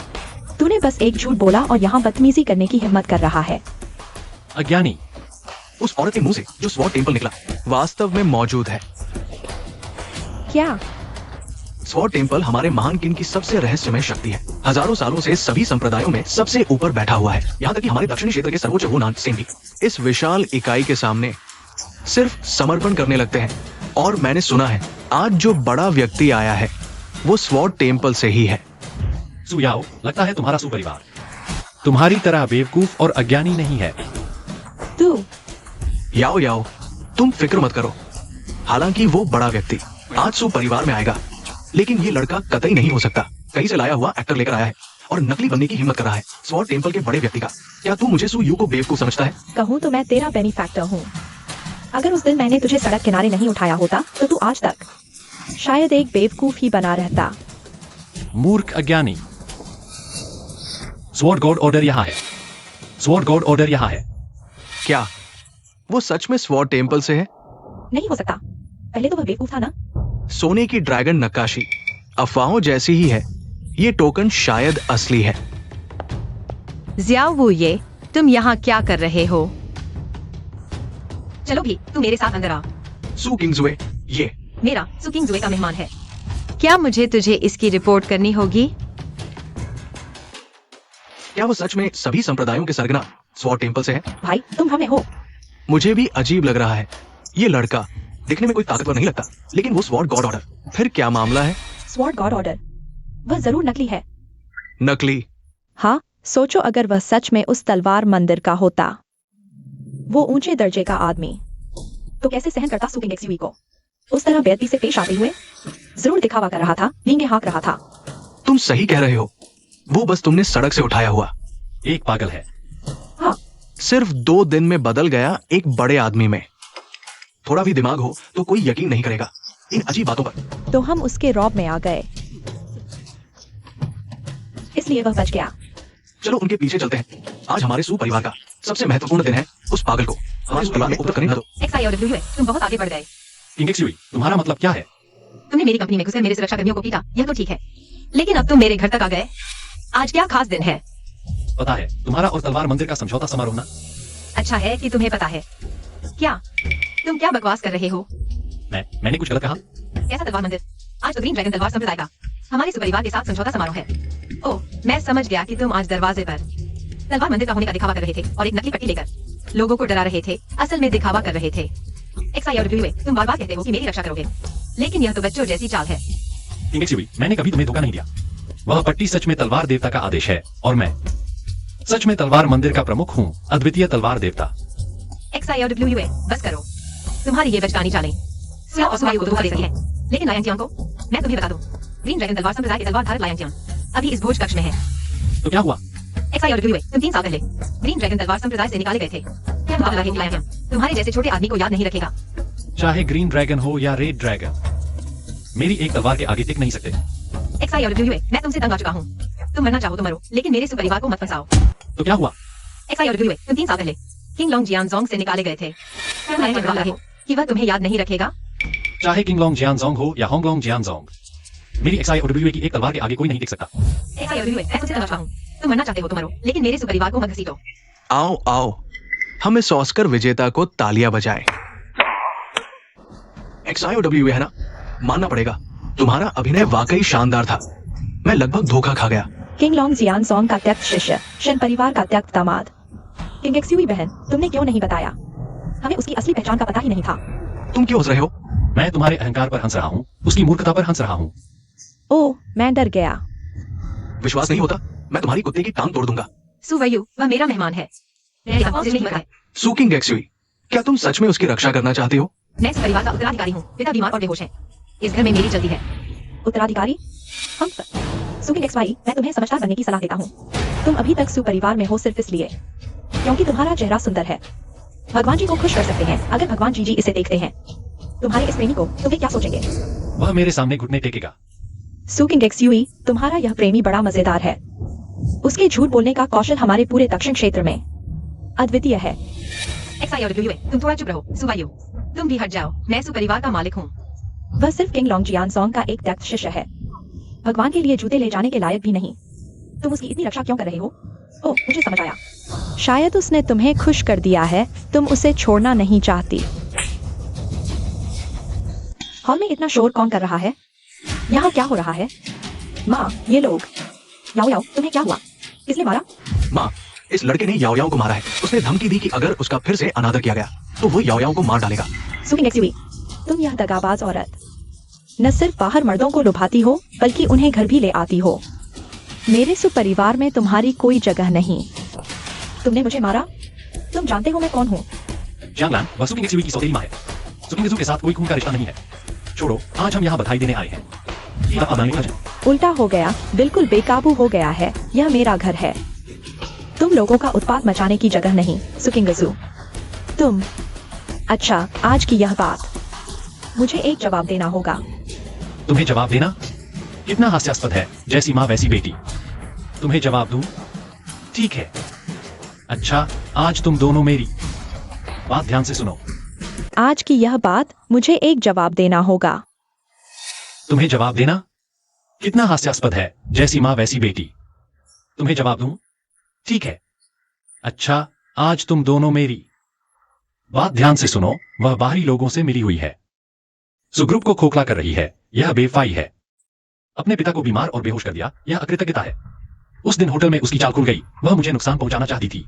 तूने बस एक झूठ बोला और यहाँ बदतमीजी करने की हिम्मत कर रहा है। अज्ञानी, उस औरत के मुंह से जो स्वॉर्ड टेम्पल निकला वास्तव में मौजूद है। क्या? स्वॉर्ड टेम्पल हमारे महान किंग की सबसे रहस्यमय शक्ति है। हजारों सालों से सभी संप्रदायों में सबसे ऊपर बैठा हुआ है, यहाँ तक कि हमारे दक्षिणी क्षेत्र के सर्वोच्च वुनान सेन भी इस विशाल इकाई के सामने सिर्फ समर्पण करने लगते हैं। और मैंने सुना है आज जो बड़ा व्यक्ति आया है वो स्वॉर्ड टेम्पल से ही है। सुयाओ, लगता है तुम्हारा सुपरिवार तुम्हारी तरह बेवकूफ और अज्ञानी नहीं है। तू याओ याओ, तुम फिक्र मत करो। हालांकि वो बड़ा व्यक्ति आज सुपरिवार में आएगा, लेकिन ये लड़का कतई नहीं हो सकता। कहीं से लाया हुआ एक्टर लेकर आया है और नकली बनने की हिम्मत कर रहा है स्वॉर्ड टेम्पल के बड़े व्यक्ति का। क्या तू मुझे सु यू को बेवकूफ समझता है? कहूँ तो मैं तेरा बेनिफैक्टर हूँ। अगर उस दिन मैंने तुझे सड़क किनारे नहीं उठाया होता, तो तू आज तक शायद एक बेवकूफ ही बना रहता। मूर्ख अज्ञानी, स्वॉर्ड गॉड ऑर्डर यहाँ है। स्वॉर्ड गॉड ऑर्डर यहाँ है। क्या वो सच में स्वॉर्ड टेम्पल से है? नहीं हो सकता, पहले तो वह बेवकूफ था ना। सोने की ड्रैगन नक्काशी अफवाहों जैसी ही है। ये टोकन शायद असली है। जियाओ वो ये, तुम यहाँ क्या कर रहे हो? चलो भी, तू मेरे साथ अंदर आ। सू किंग्सवे, ये मेरा सुकिंग जुए का मेहमान है। क्या मुझे तुझे इसकी रिपोर्ट करनी होगी? क्या वो सच में सभी संप्रदायों के सरगना स्वॉर्ड टेम्पल से है? भाई तुम हमें हो। मुझे भी अजीब लग रहा है। ये लड़का दिखने में कोई ताकतवर नहीं लगता, लेकिन वो स्वॉर्ड गॉड ऑर्डर, फिर क्या मामला है? स्वॉर्ड गॉड ऑर्डर, वह जरूर नकली है। नकली? हाँ, सोचो अगर वह सच में उस तलवार मंदिर का होता, वो ऊंचे दर्जे का आदमी, तो कैसे सहन करता सुकिंग एक्सयूवी को? उस तरह बेअदबी से पेश आते हुए जरूर दिखावा कर रहा था, नींगे हाँक रहा था। तुम सही कह रहे हो। वो बस तुमने सड़क से उठाया हुआ एक पागल है। हाँ, सिर्फ 2 दिन में बदल गया एक बड़े आदमी में। थोड़ा भी दिमाग हो तो कोई यकीन नहीं करेगा इन अजीब बातों पर। तो हम उसके रौब में आ गए, इसलिए वह बच गया। चलो उनके पीछे चलते हैं। आज हमारे सू परिवार का सबसे महत्वपूर्ण दिन है। उस पागल को हमारे सू परिवार में उपलब्ध करने न दो। XIOW, तुम बहुत आगे बढ़ गए। किंग एक्सयूवी, तुम्हारा मतलब क्या है? तुमने मेरी कंपनी में घुसकर मेरे सुरक्षा कर्मियों को पीटा, यह तो ठीक है, लेकिन अब तुम मेरे घर तक आ गए। आज क्या खास दिन है? पता है, तुम्हारा और तलवार मंदिर का समझौता समारोह ना। अच्छा है कि तुम्हें पता है। क्या तुम क्या बकवास कर रहे हो? मैंने कुछ गलत कहा? कैसा तलवार मंदिर? आज तो ग्रीन ड्रैगन तलवार संप्रदाय का हमारे सुपरिवार के साथ समझौता समारोह है। ओह, मैं समझ गया कि तुम आज दरवाजे पर तलवार मंदिर का होने का दिखावा कर रहे थे और एक नकली पट्टी लेकर लोगों को डरा रहे थे, असल में दिखावा कर रहे थे। XIOW, तुम बार बार कहते हो कि मेरी रक्षा करोगे, लेकिन यह तो बच्चों जैसी चाल है। किंग एक्सयूवी, मैंने कभी तुम्हें धोखा नहीं दिया। वह पट्टी सच में तलवार देवता का आदेश है और मैं सच में तलवार मंदिर का प्रमुख हूँ, अद्वितीय तलवार देवता। XIOW, बस करो। तुम्हारी ये बचकानी चालें सिया और सुवायु को धोखा दे रही है, लेकिन लायन जियांग को मैं तुम्हें बता दूं, ग्रीन ड्रैगन तलवार संप्रदाय के तलवार धारक लायन जियांग अभी इस भोज कक्ष में है। तो क्या हुआ? XIOW, तुम 3 साल पहले ग्रीन ड्रैगन तलवार संप्रदाय से निकाले गए थे। क्या मुकाबला है लायन जियांग? तुम्हारे जैसे छोटे आदमी को याद नहीं रखेगा। चाहे ग्रीन ड्रैगन हो या रेड ड्रैगन, मेरी एक तलवार के आगे टिक नहीं सकते। XIOW, मैं तुमसे तंग आ चुका हूँ। तुम मरना चाहो तो मरो, लेकिन मेरे सुपरिवार को मत फंसाओ। तो क्या हुआ? XIOW, तुम 3 साल पहले किंग लॉन्ग जियांगजोंग से निकाले गए थे। क्या लायन जियांग रहे कि वह तुम्हें याद नहीं रखेगा? चाहे किंग लॉन्ग जियांगजोंग हो या होंगलोंग जियांगजोंग, मेरी XIOW की एक तलवार के आगे कोई नहीं टिक सकता। XIOW, मैं तुमसे तंग आ चुका हूँ। तुम मरना चाहते हो तो मरो, लेकिन मेरे सुपरिवार को मत घसीटो। आओ आओ, हम इस ऑस्कर विजेता को तालियां बजाएं। XIOW है ना, मानना पड़ेगा तुम्हारा अभिनय वाकई शानदार था। मैं लगभग धोखा खा गया। किंग लॉन्ग जियांगसोंग का त्यक्त शिष्य, शन परिवार का त्यक्त दामाद। किंग एक्सयूवी बहन, तुमने क्यों नहीं बताया? हमें उसकी असली पहचान का पता ही नहीं था। तुम क्यों हंस रहे हो? मैं तुम्हारे अहंकार पर हंस रहा हूँ, उसकी मूर्खता पर हंस रहा हूँ। ओह, मैं डर गया। विश्वास नहीं होता मैं तुम्हारी कुत्ते की टांग तोड़ दूंगा। सुवयु, वह मेरा मेहमान है। मेरे साथ नहीं पता है। सुकिंग एक्सयूवी, क्या तुम सच में उसकी रक्षा करना चाहते हो? मैं इस परिवार का उत्तराधिकारी हूँ। पिता बीमार और बेहोश है। इस घर में मेरी जल्दी है। उत्तराधिकारी? हम सुकिंग एक्सवाई, मैं तुम्हें समझदार बनने की सलाह देता हूँ। तुम अभी तक सुपरिवार में हो सिर्फ इसलिए क्योंकि तुम्हारा चेहरा सुंदर है। भगवान जी को खुश कर सकते हैं अगर भगवान जी इसे देखते हैं। तुम्हारे इस प्रेमी को तो वे क्या सोचेंगे? वह मेरे सामने घुटने टेकेगा। सुकिंग एक्सयूवी, तुम्हारा यह प्रेमी बड़ा मजेदार है। उसके झूठ बोलने का कौशल हमारे पूरे दक्षिण क्षेत्र में अद्वितीय है। XIOW, तुम थोड़ा चुप रहो। सुवयु, तुम भी हट जाओ। मैं सुपरिवार का मालिक हूँ। वह सिर्फ किंग लॉन्ग जियांगसोंग का एक त्यक्त शिष्य है। भगवान के लिए जूते ले जाने के लायक भी नहीं। तुम उसकी इतनी रक्षा क्यों कर रहे हो? ओह, मुझे समझ आया। शायद उसने तुम्हें खुश कर दिया है, तुम उसे छोड़ना नहीं चाहती। हॉल में इतना शोर कौन कर रहा है? यहाँ क्या हो रहा है? माँ, ये लोग। याओ याओ, तुम्हें क्या हुआ? किसने मारा? माँ, इस लड़के ने याओ याओ को मारा है। उसने धमकी दी कि अगर उसका फिर से अनादर किया गया तो वो याओ याओ को मार डालेगा। सुकिंग एक्सयूवी, तुम यह दगाबाज औरत न सिर्फ बाहर मर्दों को लुभाती हो बल्कि उन्हें घर भी ले आती हो। मेरे सुपरिवार में तुम्हारी कोई जगह नहीं। तुमने मुझे मारा? तुम जानते हो मैं कौन हूँ? जियांगलान, वह सुकिंग एक्सयूवी की सौतेली माँ है। सुकिंग एक्सू के साथ कोई खून का रिश्ता नहीं है। छोड़ो, आज हम यहाँ बधाई देने आए हैं। यह अदानी है। उल्टा हो गया, बिल्कुल बेकाबू हो गया है। यह मेरा घर है, तुम लोगों का उत्पात मचाने की जगह नहीं। सुकिंगजू, तुम। अच्छा, आज की यह बात, मुझे एक जवाब देना होगा। तुम्हें जवाब देना? कितना हास्यास्पद है, जैसी माँ वैसी बेटी। तुम्हें जवाब दूं? ठीक है। अच्छा, आज तुम दोनों मेरी बात ध्यान से सुनो। आज की यह बात मुझे एक जवाब देना होगा। तुम्हें जवाब देना? कितना हास्यास्पद है, जैसी माँ वैसी बेटी। तुम्हें जवाब दूं? ठीक है। अच्छा, आज तुम दोनों मेरी बात ध्यान से सुनो। वह बाहरी लोगों से मिली हुई है, सुग्रुप को खोखला कर रही है। यह बेवफाई है। अपने पिता को बीमार और बेहोश कर दिया, यह अकृतज्ञता है। उस दिन होटल में उसकी चाल खुल गई, वह मुझे नुकसान पहुंचाना चाहती थी।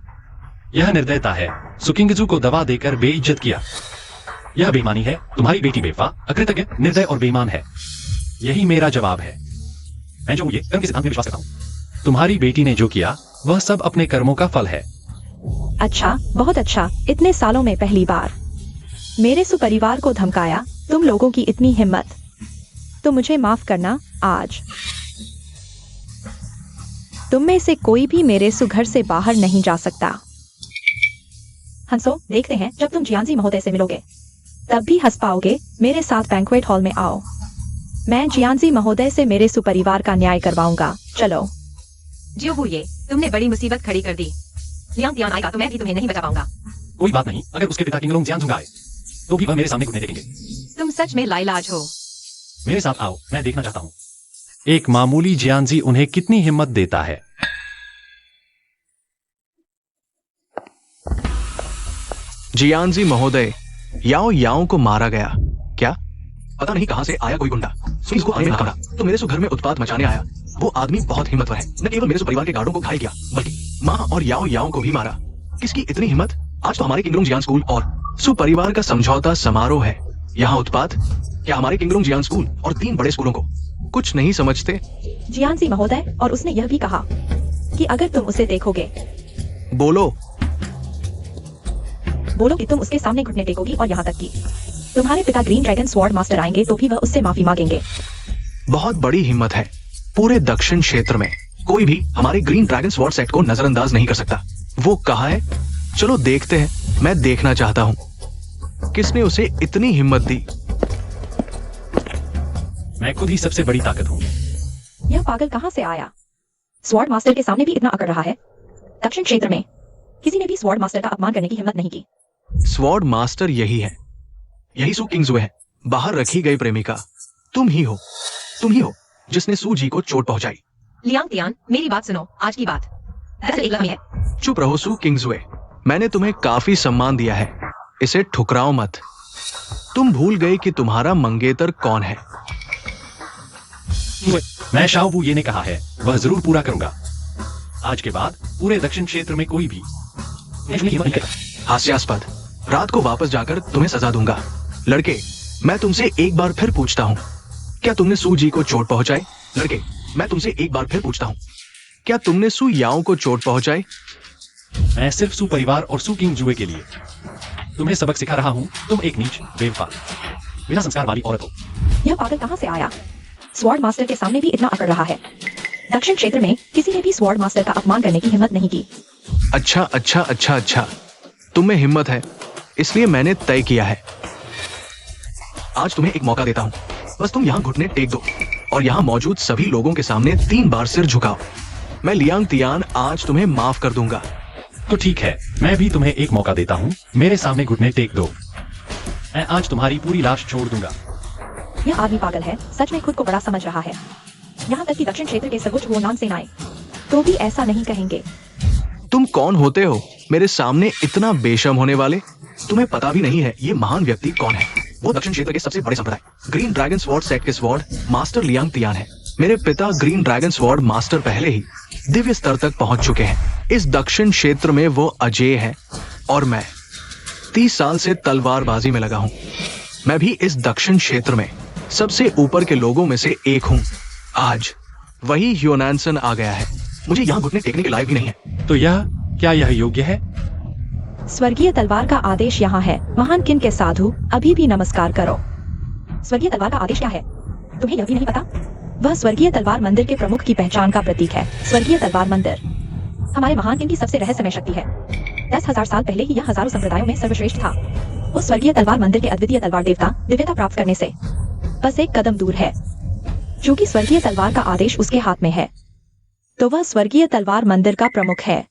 यह निर्दयता है। सुकिंगजू को दवा देकर बेइज्जत किया, यह बेईमानी है। तुम्हारी बेटी बेवफा, अकृतज्ञ, निर्दय और बेईमान है। यही मेरा जवाब है। मैं जो हूं, ये कर्म के सिद्धांत में विश्वास करता हूं। तुम्हारी बेटी ने जो किया वह सब अपने कर्मों का फल है। अच्छा, बहुत अच्छा। इतने सालों में पहली बार मेरे सुपरिवार को धमकाया। तुम लोगों की इतनी हिम्मत। तो मुझे माफ करना। आज तुम में से कोई भी मेरे सुघर से बाहर नहीं जा सकता। हंसो, देखते हैं जब तुम जियांजी महोदय से मिलोगे तब भी हंस पाओगे। मेरे साथ बैंक्वेट हॉल में आओ। मैं जियांजी महोदय से मेरे सुपरिवार का न्याय करवाऊंगा। चलो। जियो ये तुमने बड़ी मुसीबत खड़ी कर दी। लियांग तियान आएगा तो मैं भी तुम्हें नहीं बचा पाऊंगा। कोई बात नहीं, अगर उसके पिता किंगलोंग जियांजुंग आए तो भी वह मेरे सामने घुटने टेकेंगे। तुम सच में लाइलाज हो। मेरे साथ आओ, मैं देखना चाहता हूं एक मामूली जियांजी उन्हें कितनी हिम्मत देता है। जियांजी महोदय, याओ याओ को मारा गया। क्या? पता नहीं कहां से आया कोई गुंडा। सुनिस को आने में पड़ा तो मेरे घर में उत्पात मचाने आया। वो आदमी बहुत हिम्मतवर है। न केवल मेरे परिवार के गार्डों को घायल किया बल्कि माँ और याओ याओ को भी मारा। किसकी इतनी हिम्मत? आज तो हमारे किंगलोंग जियान स्कूल और सुपरिवार का समझौता समारोह है। यहाँ उत्पात? क्या हमारे किंगलोंग जियान स्कूल और 3 बड़े स्कूलों को कुछ नहीं समझते? जियांजी महोदय, और उसने यह भी कहा कि अगर तुम उसे देखोगे, बोलो कि तुम उसके सामने घुटने टेकोगी और यहाँ तक कि तुम्हारे पिता ग्रीन ड्रैगन स्वॉर्ड मास्टर आएंगे तो भी वह उससे माफी मांगेंगे। बहुत बड़ी हिम्मत है। पूरे दक्षिण क्षेत्र में कोई भी हमारे ग्रीन ड्रैगन स्वॉर्ड सेट को नजरअंदाज नहीं कर सकता। वो कहाँ है? चलो देखते हैं। मैं देखना चाहता हूँ किसने उसे इतनी हिम्मत दी। मैं खुद ही सबसे बड़ी ताकत हूँ। यह पागल कहाँ से आया? स्वॉर्ड मास्टर के सामने भी इतना अकड़ रहा है। दक्षिण क्षेत्र में किसी ने भी स्वॉर्ड मास्टर का अपमान करने की हिम्मत नहीं की। स्वॉर्ड मास्टर यही है, यही सू किंगजुए है, बाहर रखी गई प्रेमिका। तुम ही हो जिसने सू जी को चोट पहुंचाई। लियांग तियान, मेरी बात सुनो। आज की बात दरअसल एक लम्हे है। चुप रहो सू किंगजुए, मैंने तुम्हें काफी सम्मान दिया है, इसे ठुकराओ मत। तुम भूल गए कि तुम्हारा मंगेतर कौन है। मैं शाओ वू ये ने कहा है, वह जरूर पूरा करूंगा। आज के बाद पूरे दक्षिण क्षेत्र में कोई भी मुझे हिम्मत नहीं करेगा। हास्यास्पद। रात को वापस जाकर तुम्हें सजा दूंगा। लड़के, मैं तुमसे एक बार फिर पूछता हूँ, क्या तुमने सू जी को चोट पहुंचाई? लड़के, मैं तुमसे एक बार फिर पूछता हूँ, क्या तुमने सू याओ को चोट पहुंचाई? मैं सिर्फ सू परिवार और सू किंग जुए के लिए तुम्हें सबक सिखा रहा हूँ। तुम एक नीच, बेवफा, बिना संस्कार वाली औरत हो। यह पागल कहाँ से आया? स्वॉर्ड मास्टर के सामने भी इतना अकड़ रहा है। दक्षिण क्षेत्र में किसी ने भी स्वॉर्ड मास्टर का अपमान करने की हिम्मत नहीं की। अच्छा, तुम में हिम्मत है, इसलिए मैंने तय किया है। आज तुम्हें एक मौका देता हूँ। बस तुम यहाँ घुटने टेक दो और यहाँ मौजूद सभी लोगों के सामने 3 बार सिर झुकाओ। मैं लियांग तियान आज तुम्हें माफ कर दूंगा। तो ठीक है, मैं भी तुम्हें एक मौका देता हूँ। मेरे सामने घुटने टेक दो। मैं आज तुम्हारी पूरी लाश छोड़ दूंगा। यह आदमी पागल है, सच में खुद को बड़ा समझ रहा है। यहाँ तक कि दक्षिण क्षेत्र के सर्वोच्च हुआनान सेनाएं तो भी ऐसा नहीं कहेंगे। तुम कौन होते हो मेरे सामने इतना बेशर्म होने वाले? तुम्हें पता भी नहीं है ये महान व्यक्ति कौन है। वो दक्षिण क्षेत्र के सबसे बड़े संप्रदाय ग्रीन ड्रैगन स्वॉर्ड सेट के स्वॉर्ड मास्टर लियांग तियान है। मेरे पिता ग्रीन ड्रैगन स्वॉर्ड मास्टर पहले ही दिव्य स्तर तक पहुंच चुके हैं। इस दक्षिण क्षेत्र में वो अजय है और मैं 30 साल से तलवारबाजी में लगा हूं। मैं भी इस दक्षिण क्षेत्र में सबसे ऊपर के लोगों में से एक हूं। आज वही ह्योनानसन आ गया है। मुझे यहाँ घुटने टेकने के लायक भी नहीं है। तो क्या यह योग्य है? स्वर्गीय तलवार का आदेश यहाँ है। महान किन के साधु, अभी भी नमस्कार करो। स्वर्गीय तलवार का आदेश क्या है? तुम्हें यह भी नहीं पता? वह स्वर्गीय तलवार मंदिर के प्रमुख की पहचान का प्रतीक है। स्वर्गीय तलवार मंदिर हमारे महान किन की सबसे रहस्यमय शक्ति है। 10,000 साल पहले ही यह हजारों संप्रदायों में सर्वश्रेष्ठ था। उस स्वर्गीय तलवार मंदिर के अद्वितीय तलवार देवता दिव्यता प्राप्त करने से बस एक कदम दूर है। क्योंकि स्वर्गीय तलवार का आदेश उसके हाथ में है, तो वह स्वर्गीय तलवार मंदिर का प्रमुख है।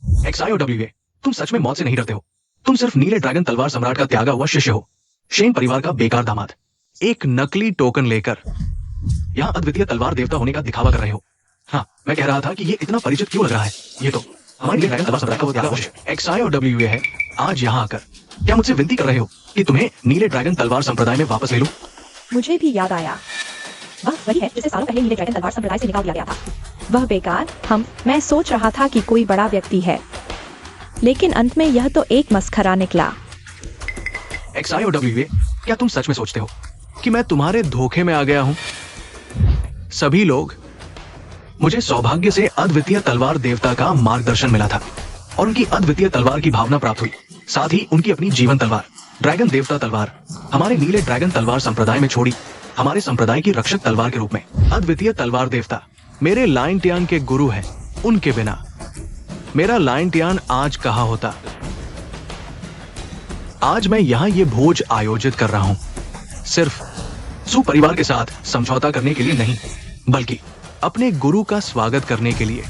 XIOWA, तुम सच में मौत से नहीं डरते हो। तुम सिर्फ नीले ड्रैगन तलवार सम्राट का त्यागा हुआ शिष्य हो, शेन परिवार का बेकार दामाद। एक नकली टोकन लेकर यहाँ अद्वितीय तलवार देवता होने का दिखावा कर रहे हो। हाँ, मैं कह रहा था कि ये इतना परिचित क्यों लग रहा है। ये तो हमारे नीले ड्रैगन तलवार सम्राट का वो त्यागा हुआ शिष्य XIOWA है। आज यहाँ आकर क्या मुझसे विनती कर रहे हो कि तुम्हें नीले ड्रैगन तलवार संप्रदाय में वापस ले लूं? मुझे भी याद आया, वह वही है जिसे सालों पहले नीले ड्रैगन तलवार संप्रदाय से निकाल दिया गया था। वह बेकार, मैं सोच रहा था कि कोई बड़ा व्यक्ति है, लेकिन अंत में यह तो एक मस्खरा निकला। XIOWA, क्या तुम सच में सोचते हो कि मैं तुम्हारे धोखे में आ गया हूं? सभी लोग, मुझे सौभाग्य से अद्वितीय तलवार देवता का मार्गदर्शन मिला था और उनकी अद्वितीय तलवार की भावना प्राप्त हुई। साथ ही उनकी अपनी जीवन तलवार ड्रैगन देवता तलवार हमारे नीले ड्रैगन तलवार संप्रदाय में छोड़ी, हमारे संप्रदाय की रक्षक तलवार के रूप में। अद्वितीय तलवार देवता मेरे लाइन टियान के गुरु हैं। उनके बिना मेरा लाइन टियान आज कहाँ होता। आज मैं यहाँ ये भोज आयोजित कर रहा हूँ सिर्फ सु परिवार के साथ समझौता करने के लिए नहीं, बल्कि अपने गुरु का स्वागत करने के लिए।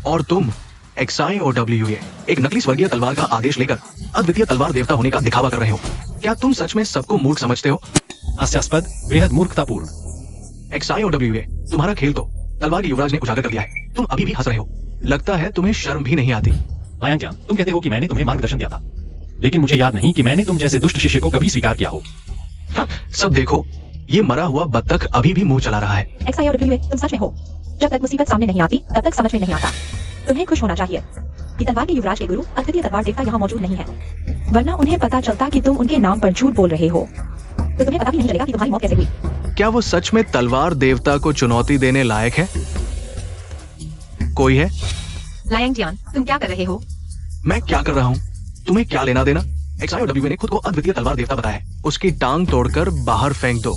और तुम XIOWA, एक नकली स्वर्गीय तलवार का आदेश लेकर अद्वितीय तलवार देवता होने का दिखावा कर रहे हो। क्या तुम सच में सबको मूर्ख समझते हो? हास्यास्पद, बेहद मूर्खतापूर्ण। XIOWA, तुम्हारा खेल तो तलवार के युवराज ने उजागर कर दिया है। तुम अभी भी हंस रहे हो। लगता है तुम्हें शर्म भी नहीं आती। लायन, तुम कहते हो कि मैंने तुम्हें मार्गदर्शन दिया था, लेकिन मुझे याद नहीं कि मैंने तुम जैसे दुष्ट शिष्य को कभी स्वीकार किया हो। हाँ, सब देखो, ये मरा हुआ बत्तख अभी भी मुंह चला रहा है। XIOWA, तुम सच में हो। जब तक मुसीबत सामने नहीं आती तब तक समझ में नहीं आता। तुम्हें खुश होना चाहिए कि तलवार के युवराज के गुरु अद्वितीय तलवार देवता यहाँ मौजूद नहीं है, वरना उन्हें पता चलता कि तुम उनके नाम पर झूठ बोल रहे हो तो तुम्हें पता भी नहीं चलेगा कि तुम्हारी मौत कैसे हुई। क्या वो सच में तलवार देवता को चुनौती देने लायक है? कोई है? लायंग टियान, तुम क्या कर रहे हो? मैं क्या कर रहा हूँ? तुम्हें क्या लेना देना? XIOWA ने खुद को अद्वितीय तलवार देवता बताया है। उसकी टांग तोड़कर बाहर फेंक दो।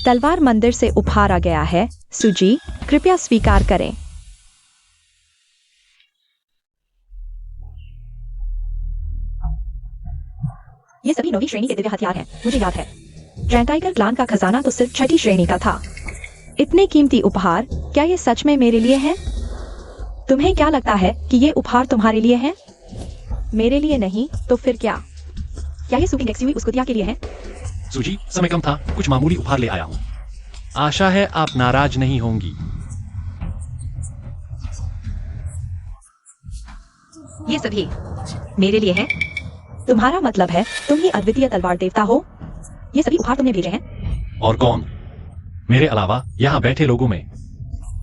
तलवार मंदिर से उपहारा गया है। सुजी, कृपया स्वीकार करें। ये सभी 9वीं श्रेणी के दिव्य हथियार हैं, मुझे याद है। ग्रैंड टाइगर क्लान का खजाना तो सिर्फ 6ठी श्रेणी का था। इतने कीमती उपहार, क्या ये सच में मेरे लिए हैं? तुम्हें क्या लगता है कि ये उपहार तुम्हारे लिए हैं? मेरे लिए नहीं तो फिर क्या? क्या ये सुकिंग एक्सयूवी उस कुतिया के लिए है? सूजी, समय कम था, कुछ मामूली उपहार ले आया हूँ। आशा है आप नाराज नहीं होंगी। ये सभी मेरे लिए है। तुम्हारा मतलब है तुम ही अद्वितीय तलवार देवता हो? ये सभी उपहार तुमने भेजे हैं? और कौन? मेरे अलावा यहाँ बैठे लोगों में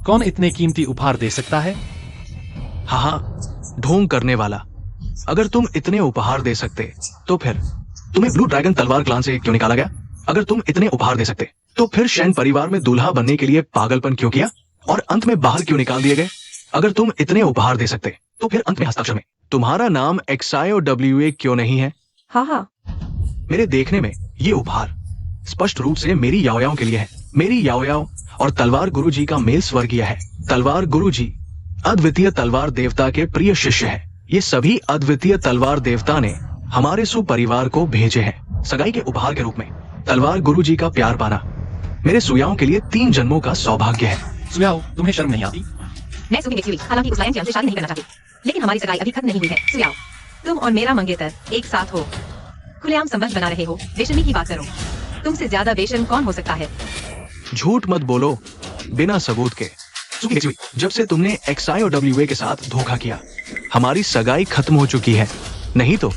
कौन इतने कीमती उपहार दे सकता है? हाँ, ढोंग करने वाला। अगर तुम इतने उपहार दे सकते तो फिर तुम्हें ब्लू ड्रैगन तलवार क्लान से क्यों निकाला गया? अगर तुम इतने उपहार दे सकते तो फिर शैन परिवार में दूल्हा बनने के लिए पागलपन क्यों किया और अंत में बाहर क्यों निकाल दिए गए? अगर तुम इतने उपहार दे सकते तो फिर अंत में हस्ताक्षर में तुम्हारा नाम XIOWA क्यों नहीं है? हाँ, मेरे देखने में ये उपहार स्पष्ट रूप से मेरी याओयाओं के लिए है। मेरी याओयाओ और तलवार गुरुजी का मेल स्वर्गीय है। तलवार गुरुजी अद्वितीय तलवार देवता के प्रिय शिष्य है। ये सभी अद्वितीय तलवार देवता ने हमारे सुपरिवार को भेजे हैं सगाई के उपहार के रूप में। तलवार गुरुजी का प्यार पाना मेरे सुयाओं के लिए 3 जन्मों का सौभाग्य है। सुयाओ, तुम्हें शर्म नहीं आती? मैं सुकिंग एक्सयूवी, हालांकि उस लायन टियान से शादी नहीं करना चाहती, लेकिन हमारी सगाई अभी खत्म नहीं हुई है। सुयाओ, तुम और मेरा मंगेतर एक साथ हो, खुलेआम संबंध बना रहे हो। बेशर्मी की बात करो, तुमसे ज्यादा बेशर्म कौन हो सकता है? झूठ मत बोलो बिना सबूत के। सुकिंग एक्सयूवी, जब से तुमने XIOWA के साथ धोखा किया, हमारी सगाई खत्म हो चुकी है। नहीं तो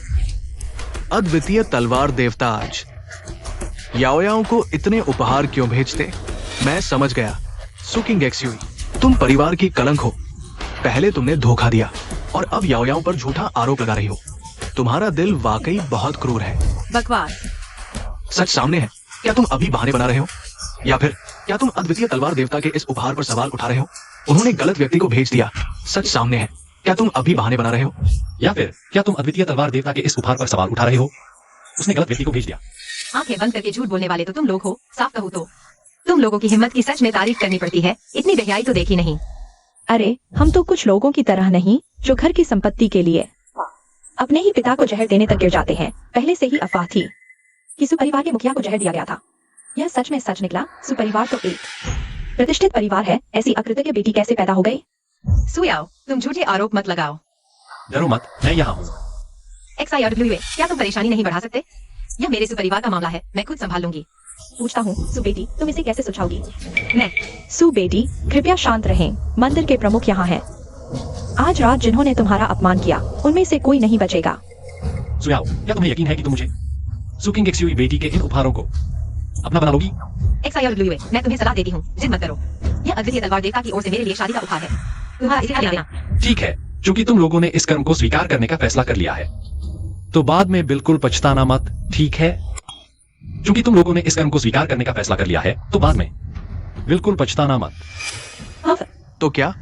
अद्वितीय तलवार देवता आज याओयाओं को इतने उपहार क्यों भेजते? मैं समझ गया। सुकिंग एक्सयूवी, तुम परिवार की कलंक हो। पहले तुमने धोखा दिया और अब याओयाओं पर झूठा आरोप लगा रही हो। तुम्हारा दिल वाकई बहुत क्रूर है। बकवास। सच सामने है। क्या तुम अभी बहाने बना रहे हो या फिर क्या तुम अद्वितीय तलवार देवता के इस उपहार पर सवाल उठा रहे हो? उन्होंने गलत व्यक्ति को भेज दिया। सच सामने है। क्या तुम अभी बहाने बना रहे हो या फिर क्या तुम अद्वितीय तलवार देवता के इस उपहार पर सवाल उठा रहे हो? उसने गलत व्यक्ति को भेज दिया। आंखें बंद करके झूठ बोलने वाले तो तुम लोग हो। साफ कहूँ तो तुम लोगों की हिम्मत की सच में तारीफ करनी पड़ती है। इतनी बेहयाई तो देखी नहीं। अरे, हम तो कुछ लोगों की तरह नहीं जो घर की संपत्ति के लिए अपने ही पिता को जहर देने तक गिर जाते हैं। पहले से ही अफवाह थी कि सुपरिवार के मुखिया को जहर दिया गया था। यह सच में सच निकला। सुपरिवार तो एक प्रतिष्ठित परिवार है। ऐसी अकृतज्ञ बेटी कैसे पैदा हो गई? सुयाओ, तुम झूठे आरोप मत लगाओ। डरो मत, मैं यहाँ हूँ। XIOWA, क्या तुम परेशानी नहीं बढ़ा सकते? यह मेरे सुपरिवार का मामला है, मैं खुद संभाल लूंगी। पूछता हूँ सु बेटी, तुम इसे कैसे सुलझाओगी? मैं सु बेटी, कृपया शांत रहें। मंदिर के प्रमुख यहाँ हैं। आज रात जिन्होंने तुम्हारा अपमान किया, उनमें से कोई नहीं बचेगा। सुयाओ, क्या तुम्हें यकीन है कि तुम मुझे सुकिंग एक्सयूई बेटी के इन उपहारों को अपना बना लोगी? XIOWA, मैं तुम्हें सलाह देती हूँ, जिद मत करो। यह अद्वितीय तलवार देवता की ओर से मेरे लिए शादी का उपहार है। तुम्हारा इसे ले लेना। ठीक है, चूंकि तुम लोगों ने इस कर्म को स्वीकार करने का फैसला कर लिया है, तो बाद में बिल्कुल पछताना मत, ठीक है? चूंकि तुम लोगों ने इस कर्म को स्वीकार करने का फैसला कर लिया है, तो बाद में बिल्कुल पछताना मत। हाँ, तो क्या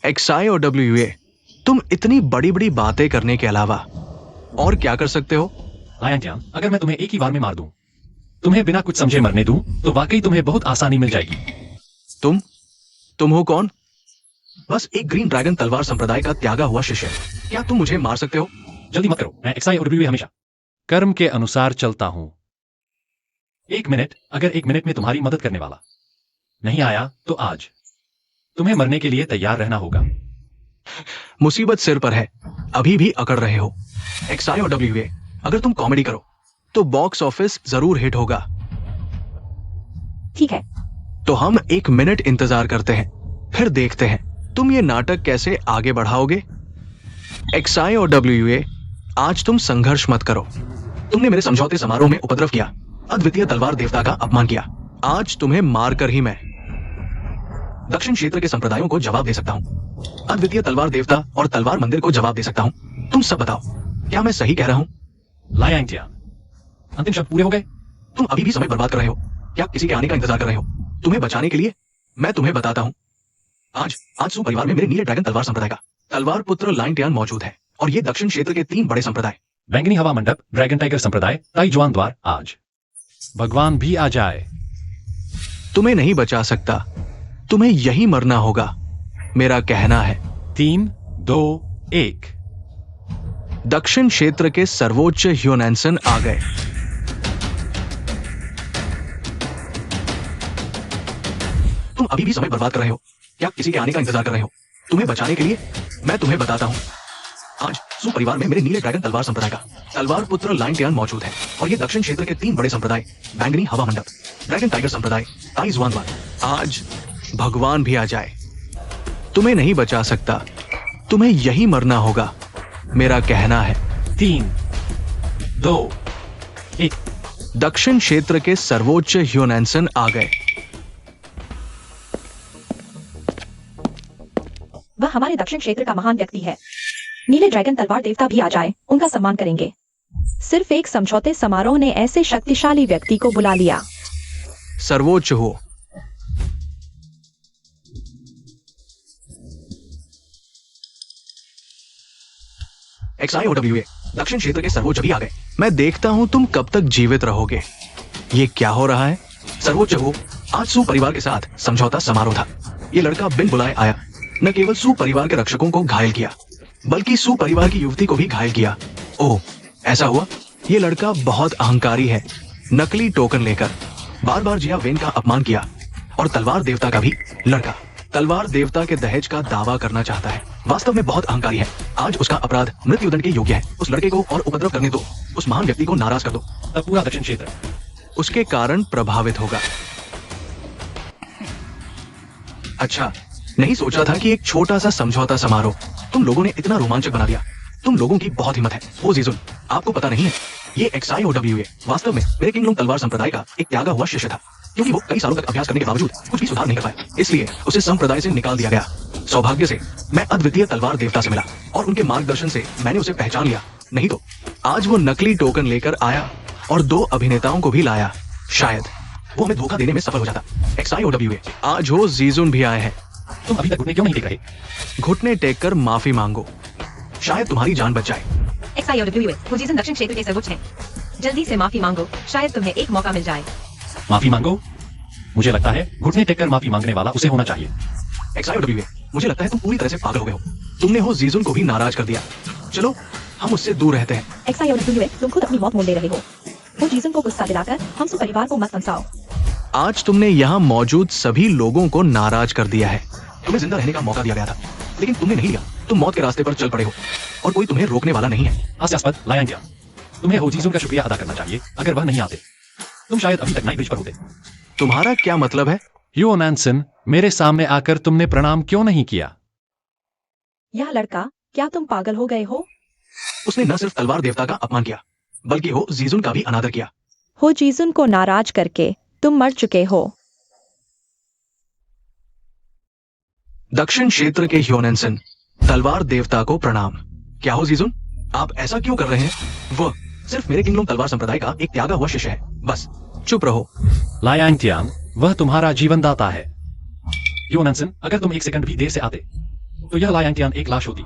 XIOWA, तुम इतनी बड़ी बड़ी बातें करने के अलावा और क्या कर सकते हो? लायंटियान, अगर मैं तुम्हें एक ही बार में मार दूं, तुम्हें बिना कुछ समझे मरने दूं, तो वाकई तुम्हें बहुत आसानी मिल जाएगी। तुम हो कौन? बस एक ग्रीन ड्रैगन तलवार संप्रदाय का त्यागा हुआ शिष्य। क्या तुम मुझे मार सकते हो? जल्दी मत करो, मैं XIOWA हमेशा कर्म के अनुसार चलता हूं। एक मिनट, अगर एक मिनट में तुम्हारी मदद करने वाला नहीं आया, तो आज तुम्हें मरने के लिए तैयार रहना होगा। मुसीबत सिर पर है, अभी भी अकड़ रहे हो। XIOWA, अगर तुम कॉमेडी करो तो बॉक्स ऑफिस जरूर हिट होगा। ठीक है। तो हम एक मिनट इंतजार करते हैं, फिर देखते हैं तुम ये नाटक कैसे आगे बढ़ाओगे। XIOWA, आज तुम संघर्ष मत करो। तुमने मेरे समझौते समारोह में उपद्रव किया, अद्वितीय तलवार देवता का अपमान किया। आज तुम्हें मारकर ही मैं दक्षिण क्षेत्र के संप्रदायों को जवाब दे सकता हूं, अद्वितीय तलवार देवता और तलवार मंदिर को जवाब दे सकता हूं। तुम सब बताओ, क्या मैं सही कह रहा हूं? लायंटियान, अंतिम शब्द पूरे हो गए? तुम अभी भी समय बर्बाद कर रहे हो, क्या किसी के आने का इंतजार कर रहे हो? तुम्हें बचाने के लिए मैं तुम्हें बताता हूं। आज सु परिवार में मेरे नीले ड्रैगन तलवार संप्रदाय का तलवार पुत्र लायंटियान मौजूद है, और ये दक्षिण क्षेत्र के 3 बड़े संप्रदाय, बैंगनी हवा मंडप, ड्रैगन टाइगर संप्रदाय, ताई जुआन द्वार। आज भगवान भी आ जाए। तुम्हें नहीं बचा सकता, तुम्हें यही मरना होगा, मेरा कहना है। 3, 2, 1। दक्षिण क्षेत्र के सर्वोच्च ह्योनैंसन आ गए। तुम अभी भी समय बर्बाद कर रहे हो, क्या किसी के आने का इंतजार कर रहे हो? तुम्हें बचाने के लिए मैं तुम्हें बताता हूं। आज सु परिवार में मेरे नीले ड्रैगन तलवार संप्रदाय का तलवार पुत्र लायंटियान मौजूद है, और ये दक्षिण क्षेत्र के 3 बड़े संप्रदाय, बैंगनी हवा मंडप, ड्रैगन टाइगर संप्रदाय, ताई जुआन द्वार। आज भगवान भी आ जाए। तुम्हें नहीं बचा सकता, तुम्हें यही मरना होगा, मेरा कहना है। 3, 2, 1। दक्षिण क्षेत्र के सर्वोच्च ह्योनैंसन आ गए। वह हमारे दक्षिण क्षेत्र का महान व्यक्ति है। नीले ड्रैगन तलवार देवता भी आ जाए, उनका सम्मान करेंगे। सिर्फ एक समझौते समारोह ने ऐसे शक्तिशाली व्यक्ति को बुला लिया। सर्वोच्च हो। XIOWA, दक्षिण क्षेत्र के सर्वोच्च भी आ गए। मैं देखता हूं तुम कब तक जीवित रहोगे। ये क्या हो रहा है? सर्वोच्च हो, आज सु परिवार के साथ समझौता समारोह था। ये लड़का बिन बुलाए आया, न केवल सु परिवार के रक्षकों को घायल किया, बल्कि सु परिवार की युवती को भी घायल किया। ओह, ऐसा हुआ? ये लड़का बहुत अहंकारी है। नकली टोकन लेकर बार बार जिया वेन का अपमान किया, और तलवार देवता का भी लड़का तलवार देवता के दहेज का दावा करना चाहता है। वास्तव में बहुत अहंकारी है। आज उसका अपराध मृत्युदंड के योग्य है। उस लड़के को और उपद्रव करने दो, उस महान व्यक्ति को नाराज कर दो, तब पूरा दक्षिण क्षेत्र उसके कारण प्रभावित होगा। अच्छा, नहीं सोचा था कि एक छोटा सा समझौता समारोह तुम लोगों ने इतना रोमांचक बना दिया। तुम लोगों की बहुत हिम्मत है। ओ जीजुन, आपको पता नहीं है, ये XIOWA वास्तव में मेरे किंगलोंग तलवार संप्रदाय का एक त्यागा हुआ शिष्य था, क्योंकि वो कई सालों तक अभ्यास करने के बावजूद कुछ भी सुधार नहीं कर पाया, इसलिए उसे संप्रदाय से निकाल दिया गया। सौभाग्य से मैं अद्वितीय तलवार देवता से मिला, और उनके मार्गदर्शन से मैंने उसे पहचान लिया। नहीं तो आज वो नकली टोकन लेकर आया और 2 अभिनेताओं को भी लाया। शायद वो हमें धोखा देने में सफल हो जाता। XIOWA, आज हो जीजुन भी आए हैं। तुम अभी तक घुटने क्यों नहीं टेक रहे? घुटने टेक कर माफी मांगो, शायद तुम्हारी जान बच जाए। XIOWA, वो जीसन दक्षिण क्षेत्र के सर्वोच्च हैं। जल्दी से माफी मांगो, शायद तुम्हें एक मौका मिल जाए। माफी मांगो? मुझे लगता है घुटने टेक कर माफी मांगने वाला उसे होना चाहिए। XIOWA, मुझे लगता है तुम पूरी तरह से पागल हो गए हो। तुमने हो जीजुन को भी नाराज कर दिया। चलो हम उससे दूर रहते हैं। XIOWA, तुम खुद अपनी मौत मोल ले रहे हो। वो जीसन को गुस्सा दिलाकर हम सु परिवार को मत फंसाओ। आज तुमने यहाँ मौजूद सभी लोगों को नाराज कर दिया है। तुम्हें जिंदा रहने का मौका दिया गया था, लेकिन तुमने नहीं लिया। तुम मौत के रास्ते पर चल पड़े हो और कोई तुम्हें रोकने वाला नहीं है। हास्यास्पद लायांग टियान, तुम्हें हो जीजुन का शुक्रिया अदा करना चाहिए। अगर वह नहीं आते तुम शायद अभी तक नाइट ब्रिज पर होते। तुम्हारा क्या मतलब है? ह्यूओ नैन्सन, मेरे सामने आकर तुमने प्रणाम क्यों नहीं किया? यह लड़का, क्या तुम पागल हो गए हो? उसने न सिर्फ तलवार देवता का अपमान किया बल्कि हो जीजुन का भी अनादर किया। हो जीजुन को नाराज करके तुम मर चुके हो। दक्षिण क्षेत्र के ह्योनेंसन, तलवार देवता को प्रणाम। क्या हो जीजुन, आप ऐसा क्यों कर रहे हैं? वह सिर्फ मेरे किंगलोंग तलवार संप्रदाय का एक त्यागा हुआ शिष्य है। बस चुप रहो। लायांग टियान, वह तुम्हारा जीवनदाता है। ह्यूओ नैन्सन, अगर तुम एक सेकंड भी देर से आते तो यह लायांग टियान एक लाश होती।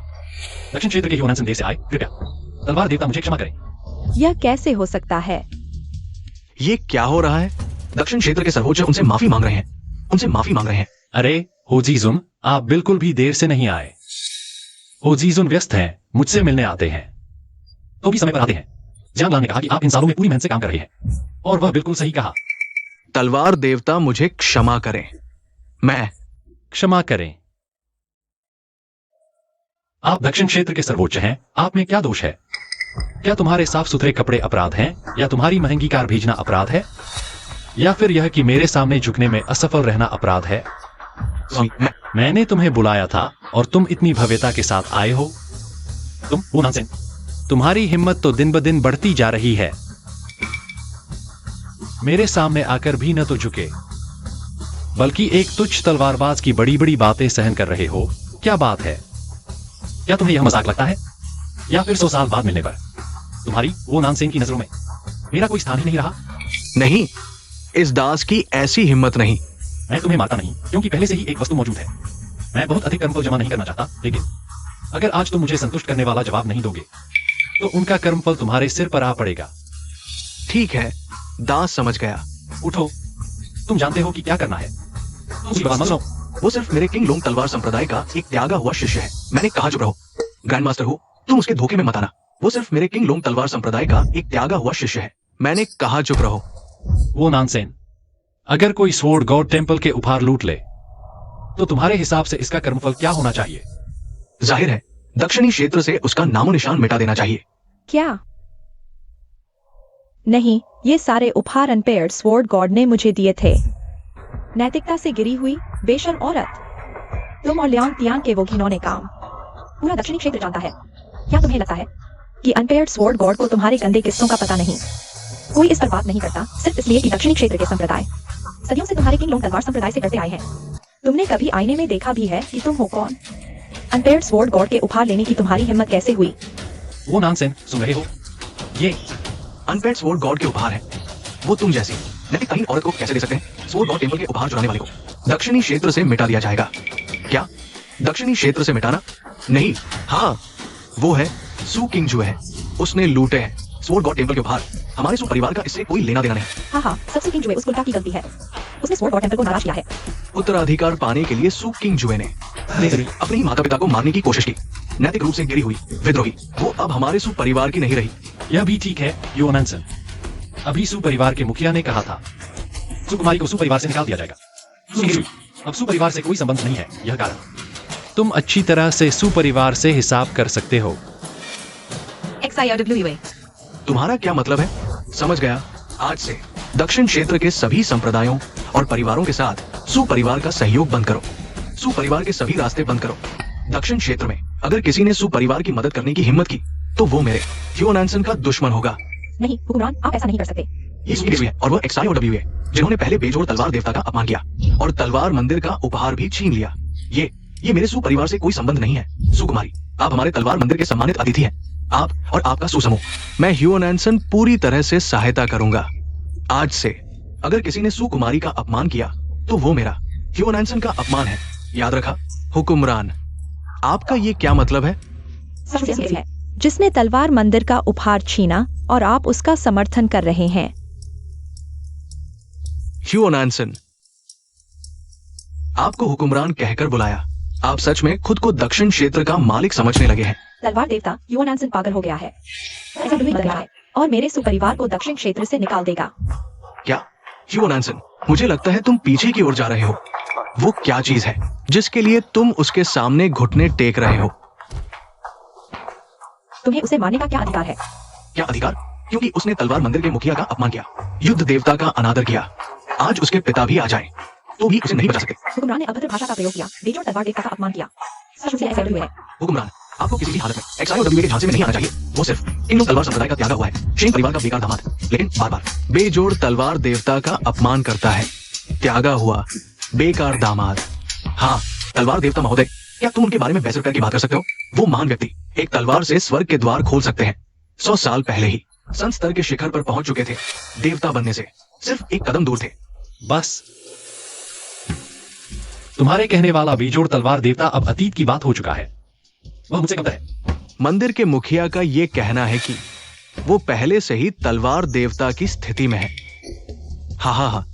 दक्षिण क्षेत्र के ह्यूओ नैन्सन देर से आए, कृपया तलवार देवता मुझे क्षमा करें। यह कैसे हो सकता है? ये क्या हो रहा है? दक्षिण क्षेत्र के सर्वोच्च उनसे माफी मांग रहे हैं। उनसे माफी मांग रहे हैं। अरे हो जीजुन, आप बिल्कुल भी देर से नहीं आए। हो जीजुन व्यस्त हैं, मुझसे मिलने आते हैं तो भी समय पर आते हैं। जियांग ने कहा कि आप इन सालों में पूरी मेहनत से काम कर रहे हैं और वह बिल्कुल सही कहा। तलवार देवता मुझे क्षमा करें। मैं क्षमा करें। आप दक्षिण क्षेत्र के सर्वोच्च हैं, आप में क्या दोष है? क्या तुम्हारे साफ सुथरे कपड़े अपराध हैं, या तुम्हारी महंगी कार भेजना अपराध है, या फिर यह कि मेरे सामने झुकने में असफल रहना अपराध है? मैंने तुम्हें बुलाया था और तुम इतनी भव्यता के साथ आए हो। तुम वो नॉनसेंस, तुम्हारी हिम्मत तो दिन ब दिन बढ़ती जा रही है। मेरे सामने आकर भी न तो झुके बल्कि एक तुच्छ तलवारबाज की बड़ी बड़ी बातें सहन कर रहे हो। क्या बात है? क्या तुम्हें यह मजाक लगता है, या फिर 100 साल बाद मिलने पर तुम्हारी वो नानसेन की नजरों में मेरा कोई स्थान ही नहीं रहा? नहीं, इस दास की ऐसी हिम्मत नहीं। मैं तुम्हें मारता नहीं क्योंकि पहले से ही एक वस्तु मौजूद है। मैं बहुत अधिक कर्मफल जमा नहीं करना चाहता, लेकिन अगर आज तुम मुझे संतुष्ट करने वाला जवाब नहीं दोगे तो उनका कर्मफल तुम्हारे सिर पर आ पड़ेगा। ठीक है, दास समझ गया। उठो, तुम जानते हो कि क्या करना है। तुम उसकी बात मत सुनो। वो सिर्फ मेरे किंगलोंग तलवार संप्रदाय का एक त्यागा हुआ शिष्य है। मैंने कहा चुप रहो। ग्रैंड मास्टर हो, तुम उसके धोखे में मत आना। वो सिर्फ मेरे किंगलोंग तलवार संप्रदाय का एक त्यागा हुआ शिष्य है। मैंने कहा चुप रहो। वो नानसेन, अगर कोई स्वॉर्ड गॉड टेम्पल के उपहार लूट ले तो तुम्हारे हिसाब से इसका कर्मफल क्या होना चाहिए? जाहिर है, दक्षिणी क्षेत्र से उसका नामो निशान मिटा देना चाहिए। क्या? नहीं, ये सारे उपहार अनपेयर्ड स्वॉर्ड गॉड ने मुझे दिए थे। नैतिकता से गिरी हुई बेशर्म औरत, तुम और लियांग तियान के वो घिनौने काम पूरा दक्षिणी क्षेत्र जानता है। क्या तुम्हें लगता है कि अनपेयर्ड स्वॉर्ड गॉड को तुम्हारे गंदे किस्सों का पता नहीं? कोई इस पर बात नहीं करता सिर्फ इसलिए कि दक्षिणी क्षेत्र के संप्रदाय सदियों से तुम्हारे किंगलोंग तलवार संप्रदाय से डरते आए हैं। तुमने कभी आईने में देखा भी है कि तुम हो कौन? अनपेयर्ड स्वॉर्ड गॉड के उपहार लेने की तुम्हारी हिम्मत कैसे हुई? वो नानसेन, सुन रहे हो? ये अनपेड स्वॉर्ड गॉड के उपहार है। वो तुम जैसी नैतिकताहीन औरत को कैसे दे सकते हैं? स्वॉर्ड गॉड टेम्पल के उपहार चुराने वाले को दक्षिणी क्षेत्र से मिटा दिया जाएगा। क्या दक्षिणी क्षेत्र से मिटाना? नहीं, हाँ, वो है सू किंगजू है। उसने लूटे हैं स्वॉर्ड गॉड टेम्पल के उपहार। हमारे सू परिवार का इससे कोई लेना देना नहीं। हाँ, सबसे किंग जुए उस उल्टा की गलती है। उसने स्वॉर्ड गॉड टेम्पल को नाराज किया है। उत्तराधिकार पाने के लिए सू किंगजुए ने अपने ही माता पिता को मारने की कोशिश की। नैतिक रूप से गिरी हुई विद्रोही वो अब हमारे सू परिवार की नहीं रही। यह भी ठीक है ह्यूओ नैन्सन। अभी सू परिवार के मुखिया ने कहा था सुकुमारी को सू परिवार से निकाल दिया जाएगा। अब सू परिवार से कोई संबंध नहीं है। यह कारण तुम अच्छी तरह से सू परिवार से हिसाब कर सकते हो। XIRWA। तुम्हारा क्या मतलब है? समझ गया। आज से दक्षिण क्षेत्र के सभी संप्रदायों और परिवारों के साथ सू परिवार का सहयोग बंद करो। सू परिवार के सभी रास्ते बंद करो। दक्षिण क्षेत्र में अगर किसी ने सू परिवार की मदद करने की हिम्मत की तो वो मेरे ह्यूओ नैन्सन का दुश्मन होगा। नहीं हुक्मरान, आप ऐसा नहीं कर सकते। ये सू किंगजू है और वो XIOW है जिन्होंने पहले बेजोड़ तलवार देवता का अपमान किया और तलवार मंदिर का उपहार भी छीन लिया। ये मेरे सू परिवार से कोई संबंध नहीं है। सुकुमारी, आप हमारे तलवार मंदिर के सम्मानित अतिथि हैं। आप और आपका सुसमूह। मैं ह्यूओ नैन्सन पूरी तरह से सहायता करूंगा। आज से अगर किसी ने सुकुमारी का अपमान किया तो वो मेरा ह्यूओ नैन्सन का अपमान है। याद रखा? हुक्मरान, आपका ये क्या मतलब है? है जिसने तलवार मंदिर का उपहार छीना और आप उसका समर्थन कर रहे हैं। ह्यूओ नैन्सन, आपको हुक्मरान कहकर बुलाया। आप सच में खुद को दक्षिण क्षेत्र का मालिक समझने लगे हैं। तलवार देवता ह्यूओ नैन्सन पागल हो गया है। ऐसा बदल रहा है और मेरे सुपरिवार को दक्षिण क्षेत्र से निकाल देगा। क्या ह्यूओ नैन्सन, मुझे लगता है तुम पीछे की ओर जा रहे हो। वो क्या चीज है जिसके लिए तुम उसके सामने घुटने टेक रहे हो? तुम्हें उसे मारने का क्या अधिकार है? क्या अधिकार? क्योंकि उसने तलवार मंदिर के मुखिया का अपमान किया, युद्ध देवता का अनादर किया। आज उसके पिता भी आ जाएं, तो भी उसे नहीं बचा सकते। हुक्मरान ने अभद्र भाषा का प्रयोग किया, बेजोड़ तलवार देवता का अपमान किया। सब उसे ऐसे हुए हैं। हुक्मरान, आपको किसी भी हालत में XIOW के झांसे में नहीं आना चाहिए। वो सिर्फ किंगडम तलवार संप्रदाय का त्यागा हुआ है, शेन परिवार का बेकार दामाद, लेकिन बार-बार बेजोड़ तलवार देवता का अपमान करता है। त्यागा हुआ बेकार दामाद। हाँ, तलवार देवता महोदय, क्या तुम उनके बारे में बहस करके बात कर सकते हो? वो महान व्यक्ति एक तलवार से स्वर्ग के द्वार खोल सकते हैं। 100 साल पहले ही संत स्तर के शिखर पर पहुंच चुके थे। देवता बनने से सिर्फ एक कदम दूर थे। बस तुम्हारे कहने वाला बेजोड़ तलवार देवता अब अतीत की बात हो चुका है। वह मुझसे कमतर है। मंदिर के मुखिया का यह कहना है कि वो पहले से ही तलवार देवता की स्थिति में है। हाँ हाँ हाँ,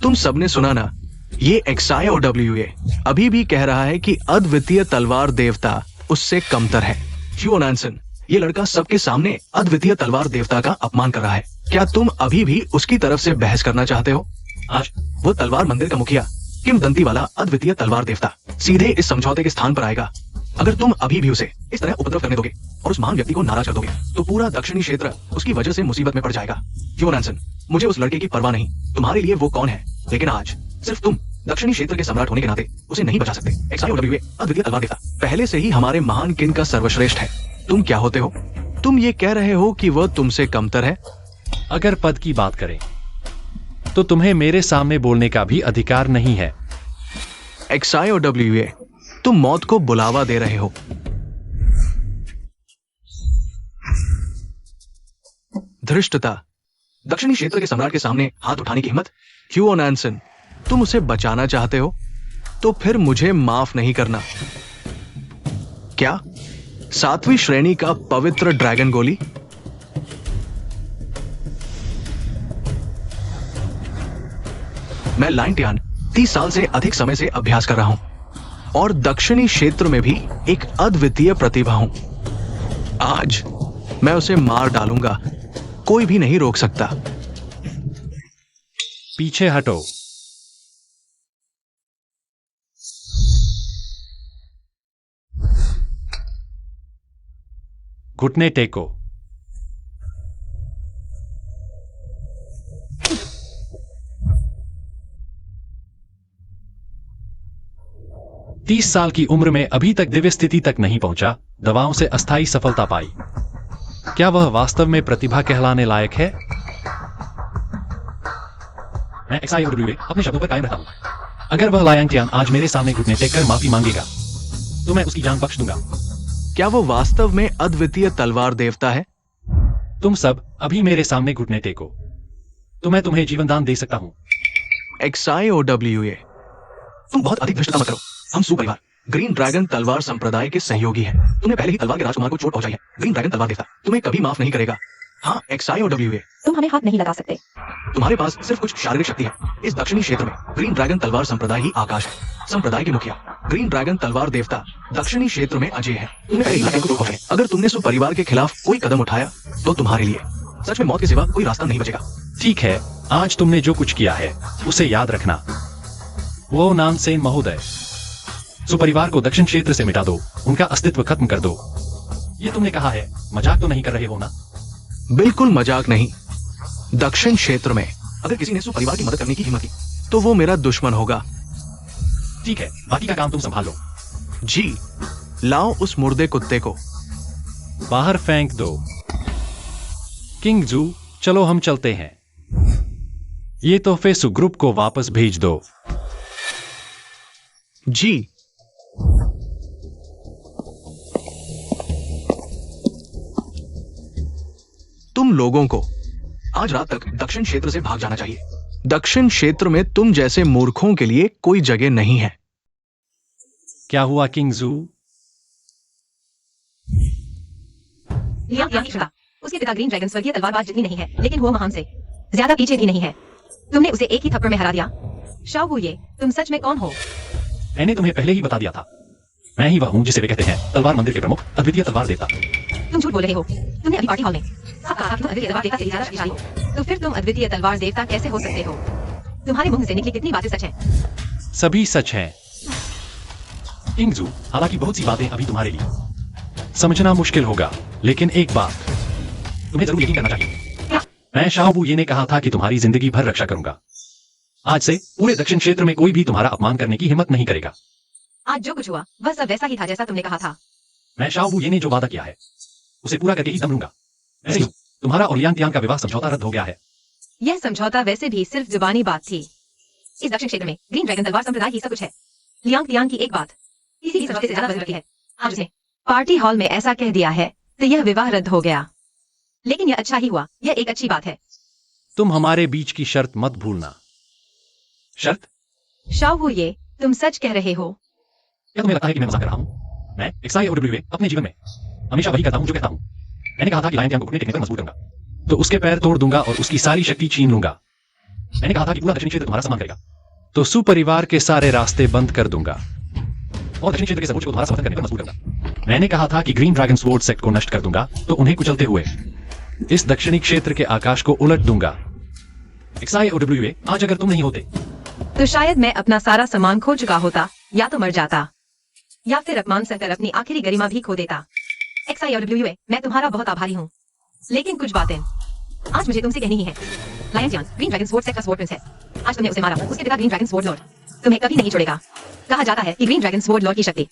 तुम सबने सुना ना, ये XIOWA अभी भी कह रहा है कि अद्वितीय तलवार देवता उससे कमतर है। ह्यूओन एंसन, ये लड़का सबके सामने अद्वितीय तलवार देवता का अपमान कर रहा है। क्या तुम अभी भी उसकी तरफ से बहस करना चाहते हो? आज वो तलवार मंदिर का मुखिया, किंवदंती वाला अद्वितीय तलवार देवता सीधे इस समझौते के स्थान पर आएगा। अगर तुम अभी भी उसे इस तरह उपद्रव करने दोगे और उस महान व्यक्ति को नाराज कर दोगे, तो पूरा दक्षिणी क्षेत्र उसकी वजह से मुसीबत में पड़ जाएगा। ह्यूओन एंसन, मुझे उस लड़के की परवाह नहीं, तुम्हारे लिए वो कौन है, लेकिन आज सिर्फ तुम दक्षिणी क्षेत्र के सम्राट होने के नाते उसे नहीं बचा सकते। XIOWA अद्वितीय तलवार देवता पहले से ही हमारे महान किन का सर्वश्रेष्ठ है। तुम क्या होते हो? तुम ये कह रहे हो कि वह तुमसे कमतर है? अगर पद की बात करें तो तुम्हें मेरे सामने बोलने का भी अधिकार नहीं है। XIOWA, तुम मौत को बुलावा दे रहे हो। धृष्टता, दक्षिणी क्षेत्र के सम्राट के सामने हाथ उठाने की हिम्मत। ह्यूओन एंसन, तुम उसे बचाना चाहते हो? तो फिर मुझे माफ नहीं करना। क्या 7वीं श्रेणी का पवित्र ड्रैगन गोली? मैं लाइन टियान 30 साल से अधिक समय से अभ्यास कर रहा हूं और दक्षिणी क्षेत्र में भी एक अद्वितीय प्रतिभा हूं। आज मैं उसे मार डालूंगा, कोई भी नहीं रोक सकता। पीछे हटो। घुटने टेको। तीस साल की उम्र में अभी तक दिव्य स्थिति तक नहीं पहुंचा, दवाओं से अस्थायी सफलता पाई। क्या वह वास्तव में प्रतिभा कहलाने लायक है? मैं XIOWA अपने शब्दों पर कायम रहता हूं। अगर वह लायांग टियान आज मेरे सामने घुटने टेक कर माफी मांगेगा तो मैं उसकी जान बख्श दूंगा। क्या वो वास्तव में अद्वितीय तलवार देवता है? तुम सब अभी मेरे सामने घुटने टेको तो मैं तुम्हें जीवन दान दे सकता हूं। XIOWA, तुम बहुत अधिक धृष्टता मत करो। हम सुपरिवार ग्रीन ड्रैगन तलवार संप्रदाय के सहयोगी हैं। तुमने पहले ही तलवार के राजकुमार को चोट पहुंचाई है। ग्रीन ड्रैगन तलवार देवता तुम्हें कभी माफ नहीं करेगा। हाँ, XIOWA, तुम हमें हाथ नहीं लगा सकते। तुम्हारे पास सिर्फ कुछ शारीरिक शक्ति है। इस दक्षिणी क्षेत्र में ग्रीन ड्रैगन तलवार संप्रदाय ही आकाश है। संप्रदाय के मुखिया ग्रीन ड्रैगन तलवार देवता दक्षिणी क्षेत्र में अजय है। तुमने पहले ही लाइन को चोट पहुंचाई। अगर तुमने सुपरिवार के खिलाफ कोई कदम उठाया तो तुम्हारे लिए सच में मौत के सिवा कोई रास्ता नहीं बचेगा। ठीक है, आज तुमने जो कुछ किया है उसे याद रखना। वो नानसेन महोदय, सुपरिवार को दक्षिण क्षेत्र से मिटा दो, उनका अस्तित्व खत्म कर दो। ये तुमने कहा है, मजाक तो नहीं कर रहे हो ना? बिल्कुल मजाक नहीं। दक्षिण क्षेत्र में अगर किसी ने सुपरिवार की मदद करने की हिम्मत की तो वो मेरा दुश्मन होगा। ठीक है, बाकी का काम तुम संभाल लो। जी, लाओ उस मुर्दे कुत्ते को। बाहर फेंक दो। किंग जू, चलो हम चलते हैं। ये तोहफे सुग्रुप को वापस भेज दो। जी। तुम लोगों को आज रात तक दक्षिण क्षेत्र से भाग जाना चाहिए। दक्षिण क्षेत्र में तुम जैसे मूर्खों के लिए कोई जगह नहीं है। क्या हुआ किंग जू? लियांग खड़ा। उसके पिता ग्रीन ड्रैगन स्वर्गीय तलवारबाज जितनी नहीं है, लेकिन वो महान से ज्यादा पीछे भी नहीं है। तुमने उसे एक ही थप्पड़ में हरा दिया। शाओ ये, तुम सच में कौन हो? मैंने तुम्हें पहले ही बता दिया था। मैं ही वह हूं जिसे वे कहते हैं तलवार मंदिर के प्रमुख अद्वितीय तलवार देवता। तुम झूठ बोल रहे हो। तुमने अभी पार्टी हॉल में सबका कहा कि तुम अद्वितीय तलवार देवता से ज्यादा शक्तिशाली हो। तो फिर तुम अद्वितीय तलवार देवता कैसे हो सकते हो? तुम्हारे मुंह से निकली कितनी बातें सच हैं? सभी सच है। किंगजू, हालांकि बहुत सी बातें अभी तुम्हारे लिए समझना मुश्किल होगा, लेकिन एक बात तुम्हें जरूर यकीन करना चाहिए। मैं शाओबू ये ने कहा था कि तुम्हारी जिंदगी भर रक्षा करूंगा। आज से पूरे दक्षिण क्षेत्र में कोई भी तुम्हारा अपमान करने की हिम्मत नहीं करेगा। आज जो कुछ हुआ वह सब वैसा ही था जैसा तुमने कहा था। मैं शाओबू ये ने जो वादा किया है उसे पूरा करके ही दम लूंगा। ऐसे ही तुम्हारा और लियांग तियांग का विवाह समझौता रद्द हो गया है। यह समझौता वैसे भी सिर्फ जुबानी बात थी। इस दक्षिण क्षेत्र में ग्रीन ड्रैगन तलवार संप्रदाय ही सब कुछ है। लियांग तियांग की एक बात किसी भी समझौते से ज्यादा वजन रखती है। आज उसने पार्टी हॉल में ऐसा कह दिया है तो यह विवाह रद्द हो गया। लेकिन यह अच्छा ही हुआ, यह एक अच्छी बात है। तुम हमारे बीच की शर्त मत भूलना। शर्त? शाओबू, ये तुम सच कह रहे हो? क्या तुम्हें लगता है कि मैं मजाक कर रहा हूँ? मैं XIOWA अपने जीवन में हमेशा वही करता हूँ जो कहता हूँ। मैंने कहा था कि लायन तियांग को घुटने टेकने पर मजबूर करूंगा, तो उसके पैर तोड़ दूंगा और उसकी सारी शक्ति छीन लूंगा। मैंने कहा था कि पूरा दक्षिणी क्षेत्र तुम्हारा सम्मान करेगा, तो सुपरिवार के सारे रास्ते बंद कर दूंगा और दक्षिणी क्षेत्र के सर्वोच्च को तुम्हारा समर्थन करने पर मजबूर करूंगा। मैंने कहा था कि ग्रीन ड्रैगन स्वॉर्ड सेक्ट को नष्ट कर दूंगा, तो उन्हें कुचलते हुए इस दक्षिणी क्षेत्र के आकाश को उलट दूंगा। XIOWA, आज अगर तुम नहीं होते तो शायद मैं अपना सारा सामान खो चुका होता, या तो मर जाता, या फिर अपमान सहकर अपनी आखिरी गरिमा भी खो देता। XIOWA, मैं तुम्हारा बहुत आभारी हूँ, लेकिन कुछ बातें आज मुझे तुमसे कहनी ही है। लायन तियांग ग्रीन ड्रैगन स्वॉर्ड सेक्ट का स्वॉर्ड प्रिंस है। आज तुमने उसे मारा, उसके पिता ग्रीन ड्रैगन स्वॉर्ड लॉर्ड तुम्हें कभी नहीं छोड़ेगा। कहा जाता है कि ग्रीन ड्रैगन स्वॉर्ड लॉर्ड की शक्ति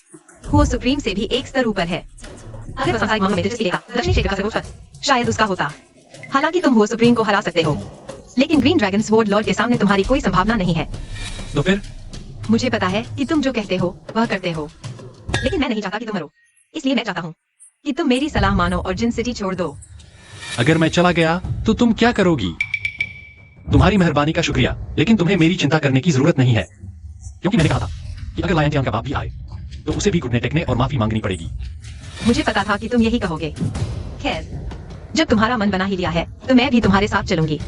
वो सुप्रीम से भी एक स्तर ऊपर है। अगर वह सांसारिक मामलों में दिलचस्पी लेगा, दक्षिणी क्षेत्र का सर्वोच्च पद शायद उसका होता। हालांकि तुम वो सुप्रीम को हरा सकते हो, लेकिन ग्रीन ड्रैगन स्वॉर्ड लॉर्ड के सामने तुम्हारी कोई संभावना नहीं है। तो फिर मुझे पता है कि तुम जो कहते हो वह करते हो, लेकिन मैं नहीं चाहता कि तुम मरो। इसलिए मैं चाहता हूँ कि तुम मेरी सलाह मानो और जिन सिटी छोड़ दो। अगर मैं चला गया तो तुम क्या करोगी? तुम्हारी मेहरबानी का शुक्रिया, लेकिन तुम्हें मेरी चिंता करने की जरूरत नहीं है, क्योंकि मैंने कहा था कि अगर लायन तियांग का बाप भी आए तो उसे भी घुटने टेकने और माफी मांगनी पड़ेगी। मुझे पता था कि तुम यही कहोगे। खैर, जब तुम्हारा मन बना ही लिया है तो मैं भी तुम्हारे साथ चलूंगी।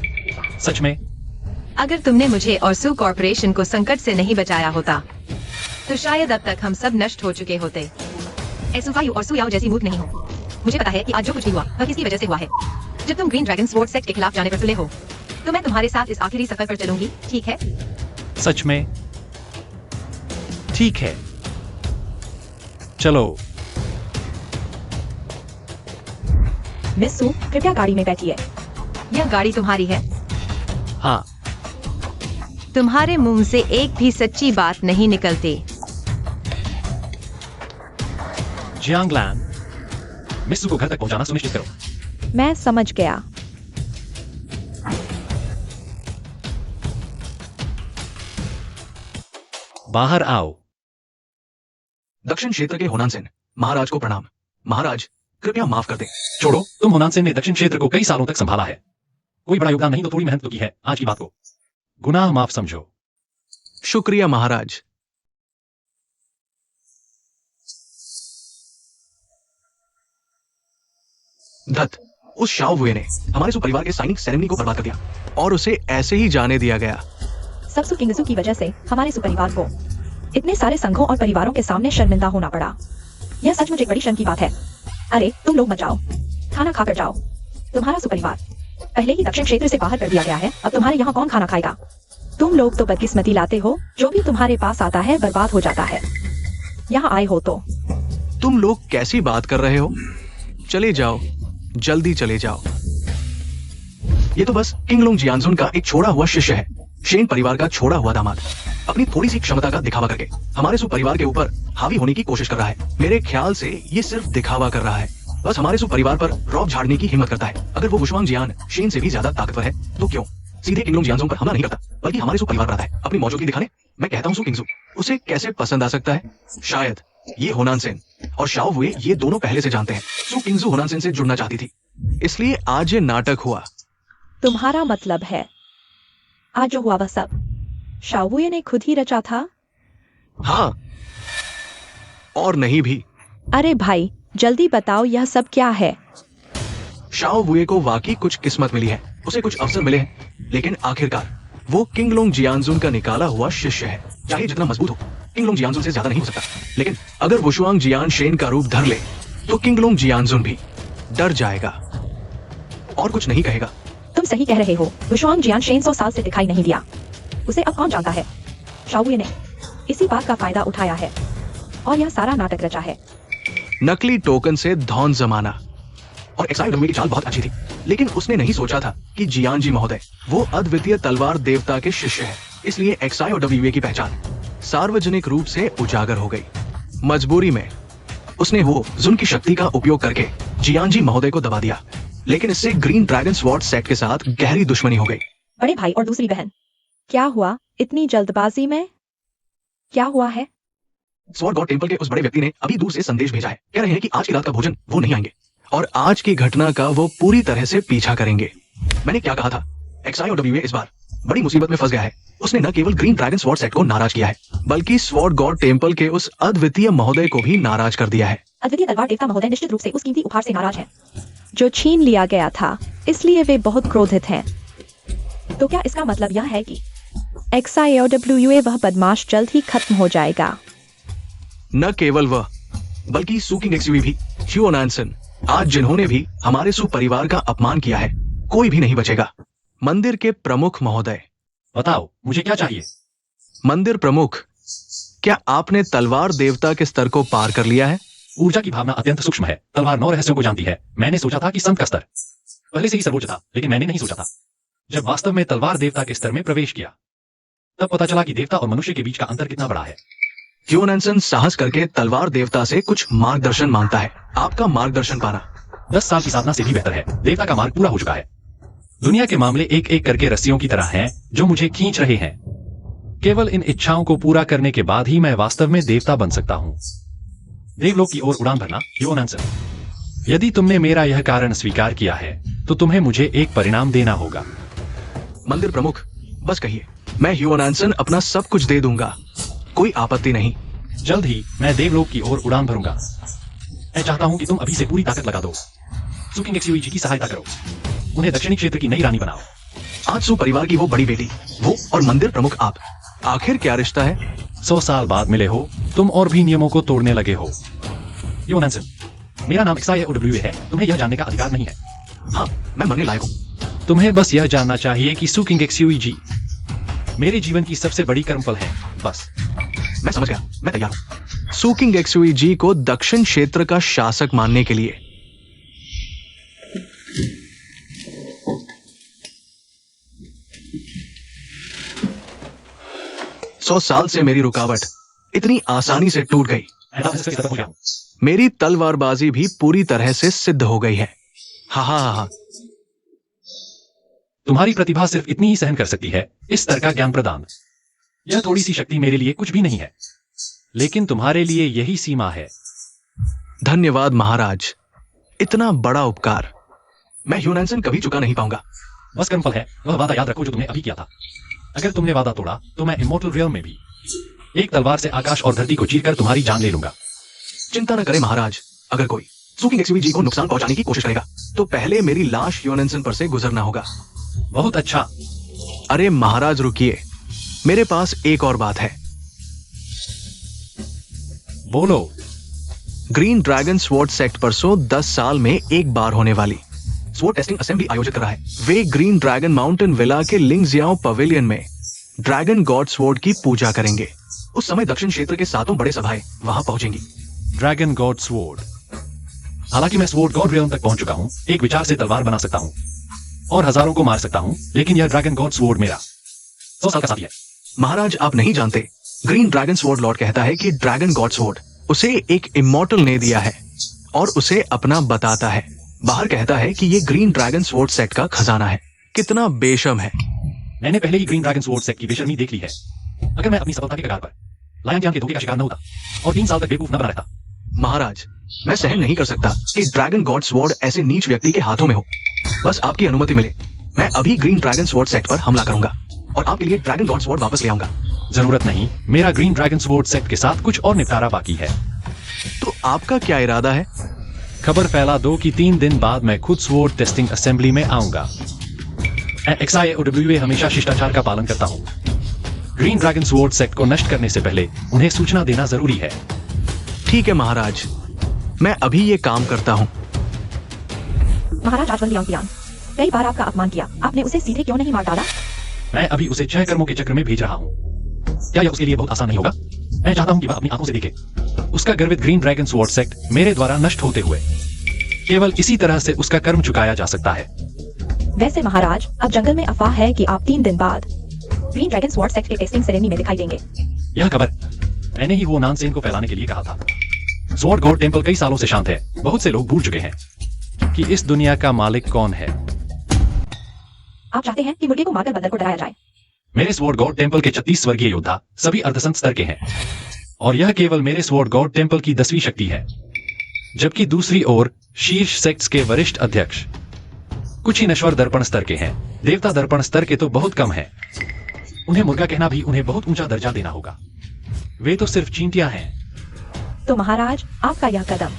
सच में? अगर तुमने मुझे और सू कॉर्पोरेशन को संकट से नहीं बचाया होता तो शायद अब तक हम सब नष्ट हो चुके होते। एसुफायु और सुयाओ जैसी मूर्ख नहीं हो। मुझे पता है कि आज जो कुछ भी हुआ वह किसकी वजह से हुआ है। जब तुम ग्रीन ड्रैगन स्वॉर्ड सेक्ट के खिलाफ जाने पर तुले हो तो मैं तुम्हारे साथ इस आखिरी सफर पर चलूंगी, ठीक है? सच में? ठीक है, चलो। मिस सू, कृपया गाड़ी में बैठिए। यह गाड़ी तुम्हारी है? हाँ। तुम्हारे मुंह से एक भी सच्ची बात नहीं निकलती। जियांगलैन, मिस्सू को घर तक पहुंचाना सुनिश्चित करो। मैं समझ गया। बाहर आओ। दक्षिण क्षेत्र के होनानसेन महाराज को प्रणाम। महाराज, कृपया माफ कर दें। छोड़ो, तुम होनानसेन ने दक्षिण क्षेत्र को कई सालों तक संभाला है। कोई बड़ा योगदान नहीं तो थोड़ी मेहनत तो की है। आज की बात को गुनाह माफ समझो। शुक्रिया महाराज। धत, उस शाओवुए ने हमारे सुपरिवार के साइनिंग सेरेमनी को बर्बाद कर दिया और उसे ऐसे ही जाने दिया गया। सब सू किंगजू की वजह से हमारे सुपरिवार को इतने सारे संघों और परिवारों के सामने शर्मिंदा होना पड़ा। यह सचमुच एक बड़ी शर्म की बात है। अरे तुम लोग मत जाओ, खाना खाकर जाओ। तुम्हारा सुपरिवार पहले ही दक्षिण क्षेत्र से बाहर कर दिया गया है, अब तुम्हारे यहाँ कौन खाना खाएगा? तुम लोग तो बदकिस्मती लाते हो, जो भी तुम्हारे पास आता है बर्बाद हो जाता है। यहाँ आए हो तो तुम लोग कैसी बात कर रहे हो? चले जाओ, जल्दी चले जाओ। ये तो बस किंगलोंग जियांजुन का एक छोड़ा हुआ शिष्य है, शेन परिवार का छोड़ा हुआ दामाद। अपनी थोड़ी सी क्षमता का दिखावा करके हमारे सुपरिवार के ऊपर हावी होने की कोशिश कर रहा है। मेरे ख्याल से ये सिर्फ दिखावा कर रहा है, बस हमारे सुपरिवार पर रौब झाड़ने की हिम्मत करता है। अगर वो वुशुआंग जियान शेन से भी ज्यादा ताकतवर है तो क्यों सीधे किंगलोंग जियांजुन पर हमला नहीं करता, बल्कि हमारे सुपरिवार पर आता है अपनी मौजूदगी दिखाने। मैं कहता हूँ सू किंगजू उसे कैसे पसंद आ सकता है? शायद ये होनानसेन और शाओवुए ये दोनों पहले से जानते हैं। सू किंगजू होनानसेन से जुड़ना चाहती थी, इसलिए आज ये नाटक हुआ। तुम्हारा मतलब है आज जो हुआ वह सब शाओवुए ने खुद ही रचा था? हाँ, और नहीं भी। अरे भाई जल्दी बताओ यह सब क्या है? शाओवुए को वाकई कुछ किस्मत मिली है, उसे कुछ अवसर मिले हैं, लेकिन आखिरकार वो किंगलोंग जियांजुन का निकाला हुआ शिष्य है। चाहे जितना मजबूत हो, किंगलोंग जियांजुन से ज्यादा नहीं हो सकता। लेकिन अगर वुशुआंग जियान शेन का रूप धर ले तो किंगलोंग जियांजुन भी डर जाएगा और कुछ नहीं कहेगा। तुम सही कह रहे हो। गुशुआंग जियान शेन 100 साल से दिखाई नहीं दिया। उसे अब कौन जानता है? शाओये ने इसी बात का फायदा उठाया है और यह सारा नाटक रचा है। नकली टोकन से धौन जमाना। और एक्साइडमी की चाल बहुत अच्छी थी, लेकिन उसने नहीं सोचा था कि जियान जी महोदय वो अद्वितीय तलवार देवता के शिष्य है। इसलिए XIOWA की पहचान सार्वजनिक रूप से उजागर हो गई। मजबूरी में उसने वो जुन की शक्ति का उपयोग करके जियान जी महोदय को दबा दिया, लेकिन इससे ग्रीन ड्रैगन स्वॉर्ड सेट के साथ गहरी दुश्मनी हो गई। बड़े भाई और दूसरी बहन, क्या हुआ इतनी जल्दबाजी में? क्या हुआ है? स्वॉर्ड गॉड टेम्पल के उस बड़े व्यक्ति ने अभी दूर से संदेश भेजा है। कह रहे हैं कि आज की रात का भोजन वो नहीं आएंगे और आज की घटना का वो पूरी तरह से पीछा करेंगे। मैंने क्या कहा था? XIOWA इस बार बड़ी मुसीबत में फंस गया है। उसने न केवल ग्रीन ड्रैगन स्वॉर्ड सेट को नाराज किया है, बल्कि स्वॉर्ड गॉड टेम्पल के उस अद्वितीय महोदय को भी नाराज कर दिया है। अद्वितीय तलवार देवता महोदय निश्चित रूप से उस कीमती उपहार से नाराज हैं, जो छीन लिया गया था, इसलिए वे बहुत क्रोधित हैं। तो क्या इसका मतलब यह है कि XIOWA वह बदमाश जल्द ही खत्म हो जाएगा? न केवल वह, बल्कि सुकिंग XUV भी, ह्यूओ नैन्सन, आज जिन्होंने भी हमारे सु परिवार का अपमान किया है, कोई भी नहीं बचेगा। मंदिर के प्रमुख महोदय, बताओ मुझे क्या चाहिए? मंदिर प्रमुख, क्या आपने तलवार देवता के स्तर को पार कर लिया है? ऊर्जा की भावना अत्यंत सूक्ष्म है। तलवार 9 रहस्यों को जानती है। मैंने सोचा था कि संत का स्तर पहले से ही सर्वोच्च था, लेकिन मैंने नहीं सोचा था जब वास्तव में तलवार देवता के स्तर में प्रवेश किया तब पता चला कि देवता और मनुष्य के बीच का अंतर कितना बड़ा है। ह्यूओ नैन्सन साहस करके तलवार देवता से कुछ मार्गदर्शन मांगता है। आपका मार्गदर्शन पाना 10 साल की साधना से भी बेहतर है। देवता का मार्ग पूरा हो चुका है। दुनिया के मामले एक एक करके रस्सियों की तरह हैं जो मुझे खींच रहे हैं। केवल इन इच्छाओं को पूरा करने के बाद ही मैं वास्तव में देवता बन सकता हूँ। देवलोक की ओर उड़ान भरना। ह्यूओ नैन्सन, यदि तुमने मेरा यह कारण स्वीकार किया है तो तुम्हें मुझे एक परिणाम देना होगा। मंदिर प्रमुख, बस कहिए, मैं ह्यूओ नैन्सन अपना सब कुछ दे दूंगा, कोई आपत्ति नहीं। जल्द ही मैं देवलोक की ओर उड़ान भरूंगा। मैं चाहता हूं कि तुम अभी से पूरी ताकत लगा दो। सुकिंग XUV की सहायता करो, उन्हें दक्षिणी क्षेत्र की नई रानी बनाओ। आज सु परिवार की वो बड़ी बेटी, वो और मंदिर प्रमुख आप, आखिर क्या रिश्ता है? 100 साल बाद मिले हो तुम और भी नियमों को तोड़ने लगे हो। ह्यूओ नैन्सन, मेरा नाम XIOWA है, तुम्हें यह जानने का अधिकार नहीं है। हाँ, मैं मरने लायक हूँ। तुम्हें बस यह जानना चाहिए कि सुकिंग XUV मेरे जीवन की सबसे बड़ी कर्मफल है। बस। मैं समझ गया, मैं तैयार हूँ। सुकिंग XUV को दक्षिण क्षेत्र का शासक मानने के लिए। सौ साल से मेरी रुकावट इतनी आसानी से टूट गई। मेरी तलवारबाजी भी पूरी तरह से सिद्ध हो गई है। हा। तुम्हारी प्रतिभा सिर्फ इतनी ही सहन कर सकती है इस स्तर का ज्ञान प्रदान। यह थोड़ी सी शक्ति मेरे लिए कुछ भी नहीं है, लेकिन तुम्हारे लिए यही सीमा है। धन्यवाद महाराज, इतना बड़ा उपकार मैं ह्यूओ नैन्सन कभी चुका नहीं पाऊंगा। बस कर्मफल है, वह वादा याद रखो जो तुमने अभी किया था। अगर तुमने वादा तोड़ा तो मैं इमोर्टल रियल्म में भी एक तलवार से आकाश और धरती को चीरकर तुम्हारी जान ले लूंगा। चिंता न करें महाराज, अगर कोई सुकिंग XUV को नुकसान पहुंचाने की कोशिश करेगा तो पहले मेरी लाश ह्यूओ नैन्सन पर से गुजरना होगा। बहुत अच्छा। अरे महाराज रुकिए, मेरे पास एक और बात है। बोलो। ग्रीन ड्रैगन स्वॉर्ड सेक्ट परसों 10 साल में एक बार होने वाली स्वॉर्ड टेस्टिंग असेंबली आयोजित कर रहा है। Way green dragon mountain villa के लिंगजियाओ पवेलियन में ड्रैगन गॉड स्वॉर्ड की पूजा करेंगे। उस समय दक्षिण क्षेत्र के 7 बड़े सभाएं वहां पहुंचेंगी। Dragon God sword. हालांकि मैं स्वॉर्ड गॉड रियल्म तक पहुंच चुका हूं, एक विचार से तलवार बना सकता हूं और हजारों को मार सकता हूं, लेकिन यह ड्रैगन गॉड स्वॉर्ड मेरा 100 साल का साथी है। महाराज आप नहीं जानते, ग्रीन ड्रैगन स्वॉर्ड लॉर्ड कहता है कि ड्रैगन गॉड स्वॉर्ड उसे एक इमॉर्टल ने दिया है और उसे अपना बताता है। बाहर कहता है कि ये ग्रीन ड्रैगन स्वॉर्ड सेट का खजाना है। कितना बेशर्म है। मैंने पहले ही ग्रीन ड्रैगन स्वॉर्ड सेट की बेशर्मी देख ली है। अगर मैं अपनी सफलता के कगार पर लायन ज्ञान के धोखे का शिकार न होता और 3 साल तक बेवकूफ न बना रहता। महाराज मैं सहन नहीं कर सकता कि ड्रैगन गॉड स्वॉर्ड ऐसे नीच व्यक्ति के हाथों में हो। बस आपकी अनुमति मिले, मैं अभी ग्रीन ड्रैगन स्वॉर्ड सेट पर हमला करूंगा और आपके लिए ड्रैगन गॉड स्वॉर्ड वापस ले आऊंगा। जरूरत नहीं, मेरा ग्रीन ड्रैगन स्वॉर्ड सेट के साथ कुछ और निपटारा बाकी है। तो आपका क्या इरादा है? खबर फैला दो कि 3 दिन बाद मैं खुद स्वॉर्ड टेस्टिंग असेंबली में आऊंगा। XIOWA हमेशा शिष्टाचार का पालन करता हूँ। ग्रीन ड्रैगन स्वॉर्ड सेट को नष्ट करने से पहले उन्हें सूचना देना जरूरी है। ठीक है महाराज, मैं अभी ये काम करता हूँ। महाराज आज लियांग कई बार आपका अपमान किया, आपने उसे सीधे क्यों नहीं मार डाला? मैं अभी उसे 6 कर्मों के चक्र में भेज रहा हूँ। क्या यह उसके लिए बहुत आसान नहीं होगा? मैं चाहता हूँ कि वह अपनी आंखों से देखे उसका गर्वित ग्रीन ड्रैगन स्वॉर्ड सेक्ट मेरे द्वारा नष्ट होते हुए। केवल इसी तरह से उसका कर्म चुकाया जा सकता है। वैसे महाराज, अब जंगल में अफवाह है कि आप 3 दिन बाद ग्रीन ड्रैगन स्वॉर्ड सेक्ट के टेस्टिंग सेरेमनी में दिखाई देंगे। यह खबर मैंने ही वो नानसेन को फैलाने के लिए कहा था। स्वॉर्ड गॉड टेम्पल कई सालों से शांत है। बहुत से लोग भूल चुके हैं कि इस दुनिया का मालिक कौन है। आप चाहते हैं कि मुर्गे को मारकर बंदर को डराया जाए। मेरे स्वॉर्ड गॉड टेम्पल के 36 स्वर्गीय योद्धा सभी अर्धसंत स्तर के हैं, और यह केवल मेरे स्वॉर्ड गॉड टेम्पल की 10वीं शक्ति है। जबकि दूसरी ओर शीर्ष सेक्ट्स के वरिष्ठ अध्यक्ष कुछ ही नश्वर दर्पण स्तर के हैं। देवता दर्पण स्तर के तो बहुत कम है। उन्हें मुर्गा कहना भी उन्हें बहुत ऊंचा दर्जा देना होगा। वे तो सिर्फ चींटियां हैं। तो महाराज, आपका यह कदम।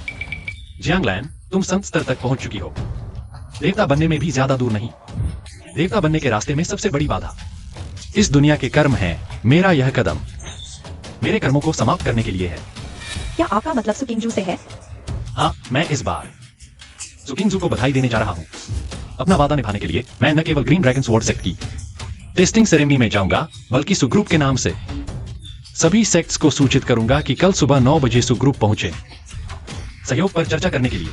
जियांगलैन, तुम संत स्तर तक पहुंच चुकी हो। देवता बनने में भी ज्यादा दूर नहीं। देवता बनने के रास्ते में सबसे बड़ी बाधा इस दुनिया के कर्म है। मेरा यह कदम मेरे कर्मों को समाप्त करने के लिए है। क्या आपका मतलब सुकिंजू से है? हाँ, मैं इस बार सुकिंगजू को बधाई देने जा रहा हूँ। अपना वादा निभाने के लिए मैं न केवल ग्रीन ड्रैगन स्वॉर्ड सेक्ट की टेस्टिंग सेरेमनी में जाऊंगा, बल्कि सुग्रुप के नाम से सभी सेक्ट्स को सूचित करूंगा कि कल सुबह 9 बजे सुग्रुप पहुंचे सहयोग पर चर्चा करने के लिए।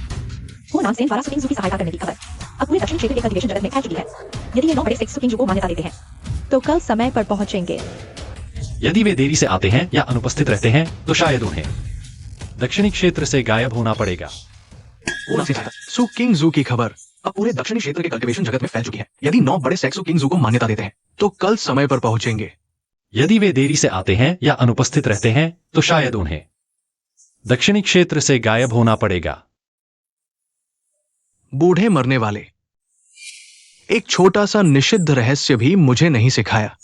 वो नामसेन द्वारा सुकिंजू की सहायता करने की खबर अब पूरे दक्षिण क्षेत्र के कल्टीवेशन जगत में फैल चुकी है। यदि ये 9 बड़े सेक्ट्स सुकिंजू को मान्यता देते हैं, तो कल समय पर पहुंचेंगे। यदि वे देरी से आते हैं या अनुपस्थित रहते हैं, तो शायद उन्हें दक्षिणी क्षेत्र से गायब होना पड़ेगा। सु किंग जू की खबर अब पूरे दक्षिणी क्षेत्र के कल्टीवेशन जगत में फैल चुकी है। यदि 9 बड़े सेक्ट्स सु किंग जू को मान्यता देते हैं, तो कल समय पर पहुंचेंगे। यदि वे देरी से आते हैं या अनुपस्थित रहते हैं, तो शायद उन्हें दक्षिणी क्षेत्र से गायब होना पड़ेगा। बूढ़े मरने वाले। एक छोटा सा निषिद्ध रहस्य भी मुझे नहीं सिखाया।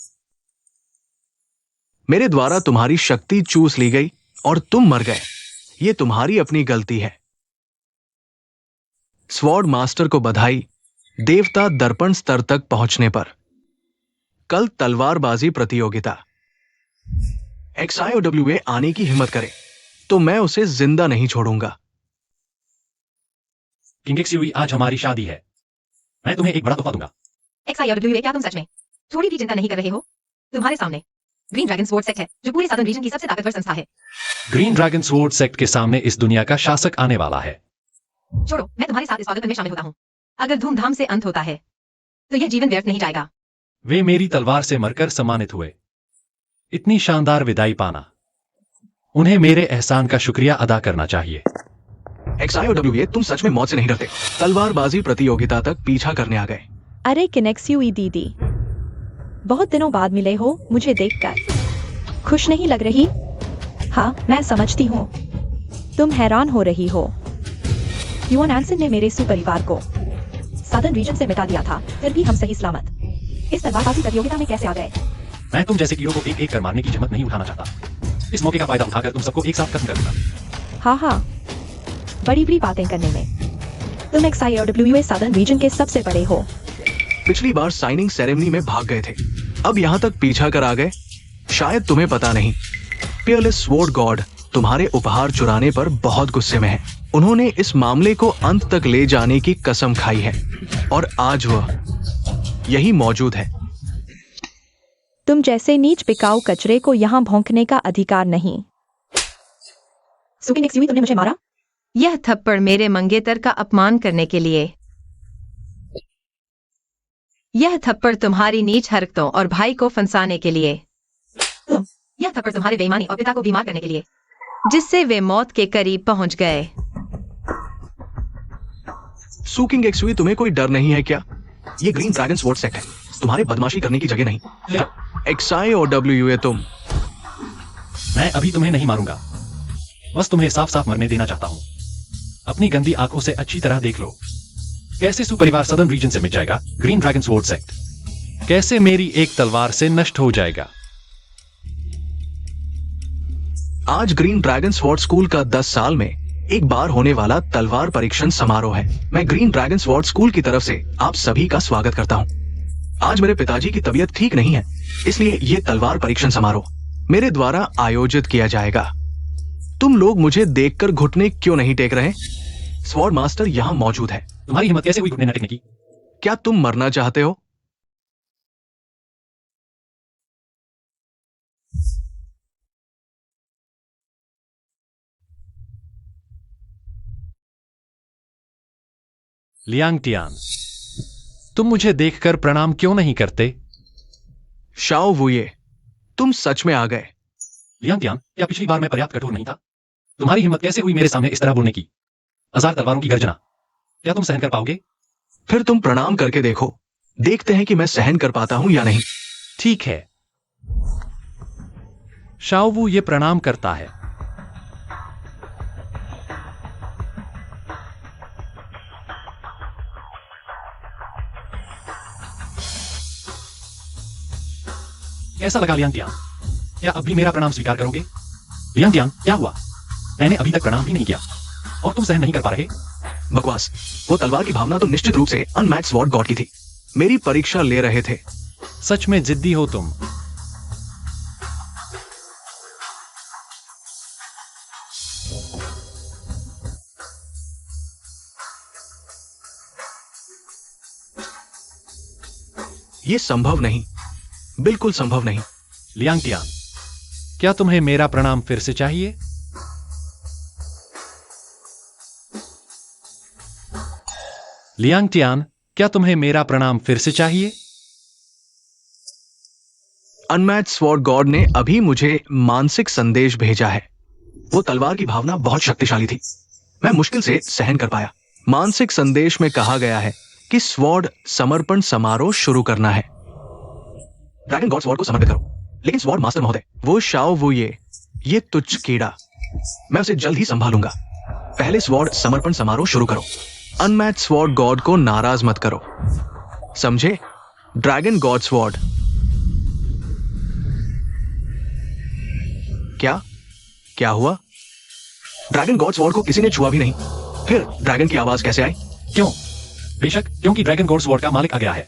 मेरे द्वारा तुम्हारी शक्ति चूस ली गई और तुम मर गए। ये तुम्हारी अपनी गलती है। स्वॉर्ड मास्टर को बधाई देवता दर्पण स्तर तक पहुंचने पर। कल तलवारबाजी प्रतियोगिता। XIOWA आने की हिम्मत करे तो मैं उसे जिंदा नहीं छोड़ूंगा। किंग एक्सयूवी, आज हमारी शादी है। मैं तुम्हें एक बड़ा तोहफा दूंगा। XIOWA, क्या तुम सच में थोड़ी भी चिंता नहीं कर रहे हो? तुम्हारे सामने ग्रीन ड्रैगन स्वॉर्ड सेक्ट है, जो पूरे साउदर्न रीजन की सबसे ताकतवर संस्था है। ग्रीन ड्रैगन स्वॉर्ड सेक्ट के सामने इस दुनिया का शासक आने वाला है। छोड़ो, मैं तुम्हारे साथ इस स्वागत में शामिल होता हूँ। अगर धूमधाम से अंत होता है, तो यह जीवन व्यर्थ नहीं जाएगा। वे मेरी तलवार से मरकर सम्मानित हुए। इतनी शानदार विदाई पाना, उन्हें मेरे एहसान का शुक्रिया अदा करना चाहिए। XIOWA, तुम सच में मौत से नहीं डरते। तलवारबाजी प्रतियोगिता तक पीछा करने आ गए। अरे किनेक्सयूई दीदी, बहुत दिनों बाद मिले हो। मुझे देखकर खुश नहीं लग रही? हाँ, मैं समझती हूँ तुम हैरान हो रही हो। युआन एंसन ने मेरे सुपरिवार को साउदर्न रीजन से मिटा दिया था, फिर भी हम सही सलामत इस तलवारबाजी प्रतियोगिता में कैसे आ गए? मैं तुम जैसे कीड़ों को एक एक कर मारने की हिम्मत नहीं उठाना चाहता। इस मौके का फायदा उठाकर तुम सबको एक साथ खत्म कर दूंगा। हाँ हाँ, बड़ी बड़ी बातें करने में तुम XIOWA साउदर्न रीजन के सबसे बड़े हो। पिछली बार साइनिंग सेरेमनी में भाग गए थे, अब यहां तक पीछा कर आ गए। शायद तुम्हें पता नहीं, पियरलेस स्वॉर्ड गॉड तुम्हारे उपहार चुराने पर बहुत गुस्से में है। उन्होंने इस मामले को अंत तक ले जाने की कसम खाई है, और आज वह यही मौजूद है। तुम जैसे नीच बिकाऊ कचरे को यहाँ भौंकने का अधिकार नहीं। सुकिंग एक्सयूवी, तुमने मुझे मारा? यह थप्पड़ मेरे मंगेतर का अपमान करने के लिए। यह थप्पड़ तुम्हारी नीच हरकतों और भाई को फंसाने के लिए। यह थप्पड़ तुम्हारे बेईमानी और पिता को बीमार करने के लिए, जिससे वे मौत के करीब पहुंच गए। सुकिंग एक्सयूवी, तुम्हें कोई डर नहीं है क्या? ये ग्रीन ड्रैगन स्वॉर्ड सेक्ट है, तुम्हारे बदमाशी करने की जगह नहीं। XIOWA, तुम। मैं अभी तुम्हें नहीं मारूंगा, बस तुम्हें साफ साफ मरने देना चाहता हूं। अपनी गंदी आंखों से अच्छी तरह देख लो कैसे सुपरिवार सदर्न रीजन से मिट जाएगा। ग्रीन ड्रैगन स्वॉर्ड सेक्ट कैसे मेरी एक तलवार से नष्ट हो जाएगा। आज ग्रीन ड्रैगन स्वॉर्ड स्कूल का 10 साल में एक बार होने वाला तलवार परीक्षण समारोह है। मैं ग्रीन ड्रैगन स्वॉर्ड स्कूल की तरफ से आप सभी का स्वागत करता हूँ। आज मेरे पिताजी की तबीयत ठीक नहीं है, इसलिए ये तलवार परीक्षण समारोह मेरे द्वारा आयोजित किया जाएगा। तुम लोग मुझे देखकर घुटने क्यों नहीं टेक रहे? स्वॉर्ड मास्टर यहाँ मौजूद है। तुम्हारी हिम्मत कैसे हुई घुटने न टेकने की? क्या तुम मरना चाहते हो? लियांग टियान, तुम मुझे देखकर प्रणाम क्यों नहीं करते? शाओ वुये, तुम सच में आ गए। लियांग टियान, क्या पिछली बार मैं पर्याप्त कठोर नहीं था? तुम्हारी हिम्मत कैसे हुई मेरे सामने इस तरह बोलने की? 1000 तलवारों की गर्जना, क्या तुम सहन कर पाओगे? फिर तुम प्रणाम करके देखो, देखते हैं कि मैं सहन कर पाता हूं या नहीं। ठीक है। शाओवू ये प्रणाम करता है। कैसा लगा लियांग टियान? क्या अब भी मेरा प्रणाम स्वीकार करोगे? लियांग टियान, क्या हुआ? मैंने अभी तक प्रणाम भी नहीं किया और तुम सहन नहीं कर पा रहे? बकवास। वो तलवार की भावना तो निश्चित रूप से अनमैच्ड स्वॉर्ड गॉड की थी। मेरी परीक्षा ले रहे थे। सच में जिद्दी हो तुम। ये संभव नहीं, बिल्कुल संभव नहीं। लियांग टियान, क्या तुम्हें मेरा प्रणाम फिर से चाहिए? लियांग टियान, क्या तुम्हें मेरा प्रणाम फिर से चाहिए? अनमैच्ड स्वॉर्ड गॉड ने अभी मुझे मानसिक संदेश भेजा है। वो तलवार की भावना बहुत शक्तिशाली थी, मैं मुश्किल से सहन कर पाया। मानसिक संदेश में कहा गया है कि स्वॉर्ड समर्पण समारोह शुरू करना है। ड्रैगन गॉड स्वॉर्ड को समर्पित करो। लेकिन स्वॉर्ड मास्टर महोदय, वो शाओ वो ये तुच्छ कीड़ा, मैं उसे जल्द ही संभालूंगा। पहले स्वॉर्ड समर्पण समारोह शुरू करो। अनमैच्ड स्वॉर्ड गॉड को नाराज मत करो, समझे? Dragon God sword. क्या क्या हुआ? ड्रैगन गॉड स्वॉर्ड को किसी ने छुआ भी नहीं, फिर ड्रैगन की आवाज कैसे आई? क्यों? बेशक, क्योंकि ड्रैगन गॉड स्वॉर्ड का मालिक आ गया है।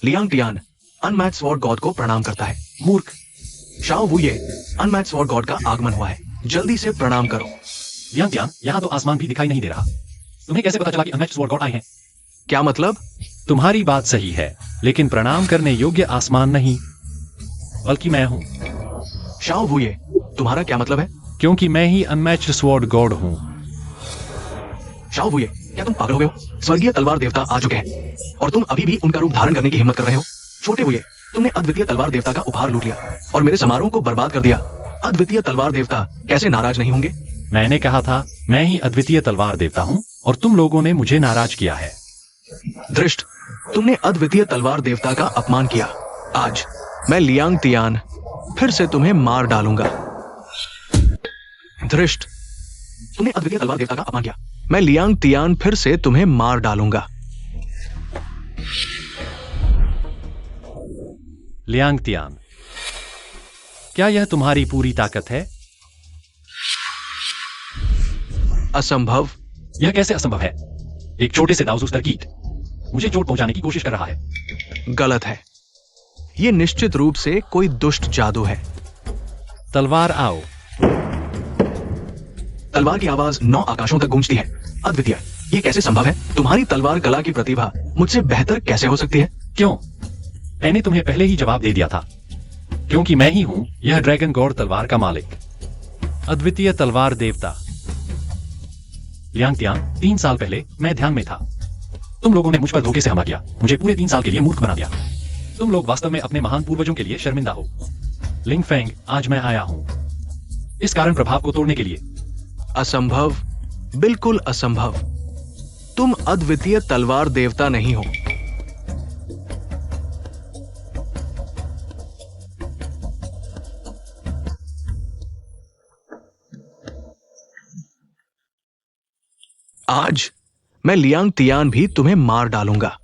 Liang Tian unmatched sword God को प्रणाम करता है। मूर्ख। शाओ वुये, अनमैच्ड स्वॉर्ड गॉड का आगमन हुआ है, जल्दी से प्रणाम करो। लियांग टियान, यहां तो आसमान भी दिखाई नहीं दे रहा। तुम्हें कैसे पता चला कि अनमैच्ड स्वॉर्ड गॉड आए हैं? क्या मतलब? तुम्हारी बात सही है, लेकिन प्रणाम करने योग्य आसमान नहीं, बल्कि मैं हूं। शाओ वुये, तुम्हारा क्या मतलब है? क्योंकि मैं ही अनमैच्ड स्वॉर्ड गॉड हूं। शाओ वुये, क्या तुम पागल हो गए हो? स्वर्गीय तलवार देवता आ चुके हैं और तुम अभी भी उनका रूप धारण करने की हिम्मत कर रहे हो? छोटे वुये, तुमने अद्वितीय तलवार देवता का उपहार लूट लिया और मेरे समारोह को बर्बाद कर दिया। अद्वितीय तलवार देवता कैसे नाराज नहीं होंगे? मैंने कहा था, मैं ही अद्वितीय तलवार देवता हूं और तुम लोगों ने मुझे नाराज किया है। दृष्ट, तुमने अद्वितीय तलवार देवता का अपमान किया। आज मैं लियांग टियान फिर से तुम्हें मार डालूंगा। धृष्ट, तुमने अद्वितीय तलवार देवता का अपमान किया। मैं लियांग टियान फिर से तुम्हें मार डालूंगा। लियांग टियान, क्या यह तुम्हारी पूरी ताकत है? असंभव। यह कैसे असंभव है? एक छोटे से दावजूस तरकीट मुझे चोट पहुंचाने की कोशिश कर रहा है। गलत है, यह निश्चित रूप से कोई दुष्ट जादू है। तलवार आओ। तलवार की आवाज 9 आकाशों तक गूंजती है। अद्वितीय, यह कैसे संभव है? तुम्हारी तलवार कला की प्रतिभा मुझसे बेहतर कैसे हो सकती है? क्यों? मैंने तुम्हें पहले ही जवाब दे दिया था, क्योंकि मैं ही हूं यह ड्रैगन गॉड तलवार का मालिक, अद्वितीय तलवार देवता। लियांग टियान, 3 साल पहले मैं ध्यान में था। तुम लोगों ने मुझ पर धोखे से हमला किया, मुझे पूरे 3 साल के लिए मूर्ख बना दिया। तुम लोग वास्तव में अपने महान पूर्वजों के लिए शर्मिंदा हो। लिंग फेंग, आज मैं आया हूं इस कारण प्रभाव को तोड़ने के लिए। असंभव, बिल्कुल असंभव। तुम अद्वितीय तलवार देवता नहीं हो। आज मैं लियांग टियान भी तुम्हें मार डालूंगा।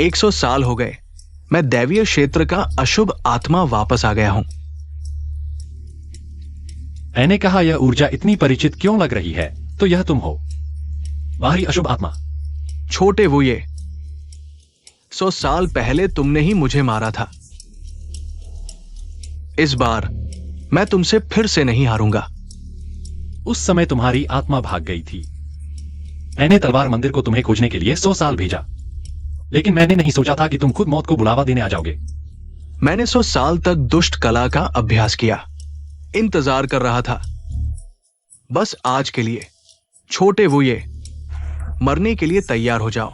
100 साल हो गए। मैं दैवीय क्षेत्र का अशुभ आत्मा वापस आ गया हूं। मैंने कहा यह ऊर्जा इतनी परिचित क्यों लग रही है? तो यह तुम हो, बाहरी अशुभ आत्मा। छोटे वो ये 100 साल पहले तुमने ही मुझे मारा था। इस बार मैं तुमसे फिर से नहीं हारूंगा। उस समय तुम्हारी आत्मा भाग गई थी। मैंने तलवार मंदिर को तुम्हें खोजने के लिए 100 साल भेजा, लेकिन मैंने नहीं सोचा था कि तुम खुद मौत को बुलावा देने आ जाओगे। मैंने 100 साल तक दुष्ट कला का अभ्यास किया, इंतजार कर रहा था बस आज के लिए। छोटे वो ये मरने के लिए तैयार हो जाओ।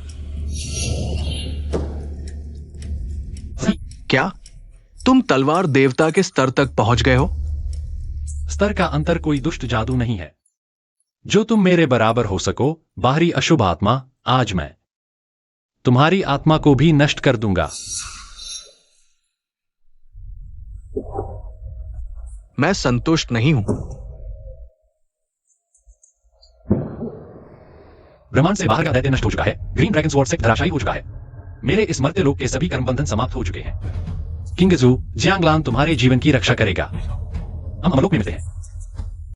क्या तुम तलवार देवता के स्तर तक पहुंच गए हो? स्तर का अंतर कोई दुष्ट जादू नहीं है जो तुम मेरे बराबर हो सको। बाहरी अशुभ आत्मा, आज मैं तुम्हारी आत्मा को भी नष्ट कर दूंगा। मैं संतुष्ट नहीं हूं। ब्रह्मांड से बाहर का दैत्य नष्ट हो चुका है। ग्रीन ड्रैगन स्वॉर्ड सेक्ट धराशायी हो चुका है। मेरे इस मर्त्य लोक के सभी कर्म बंधन समाप्त हो चुके हैं। किंग जू, जियांगलान तुम्हारे जीवन की रक्षा करेगा। हम अमलोक में मिलते हैं।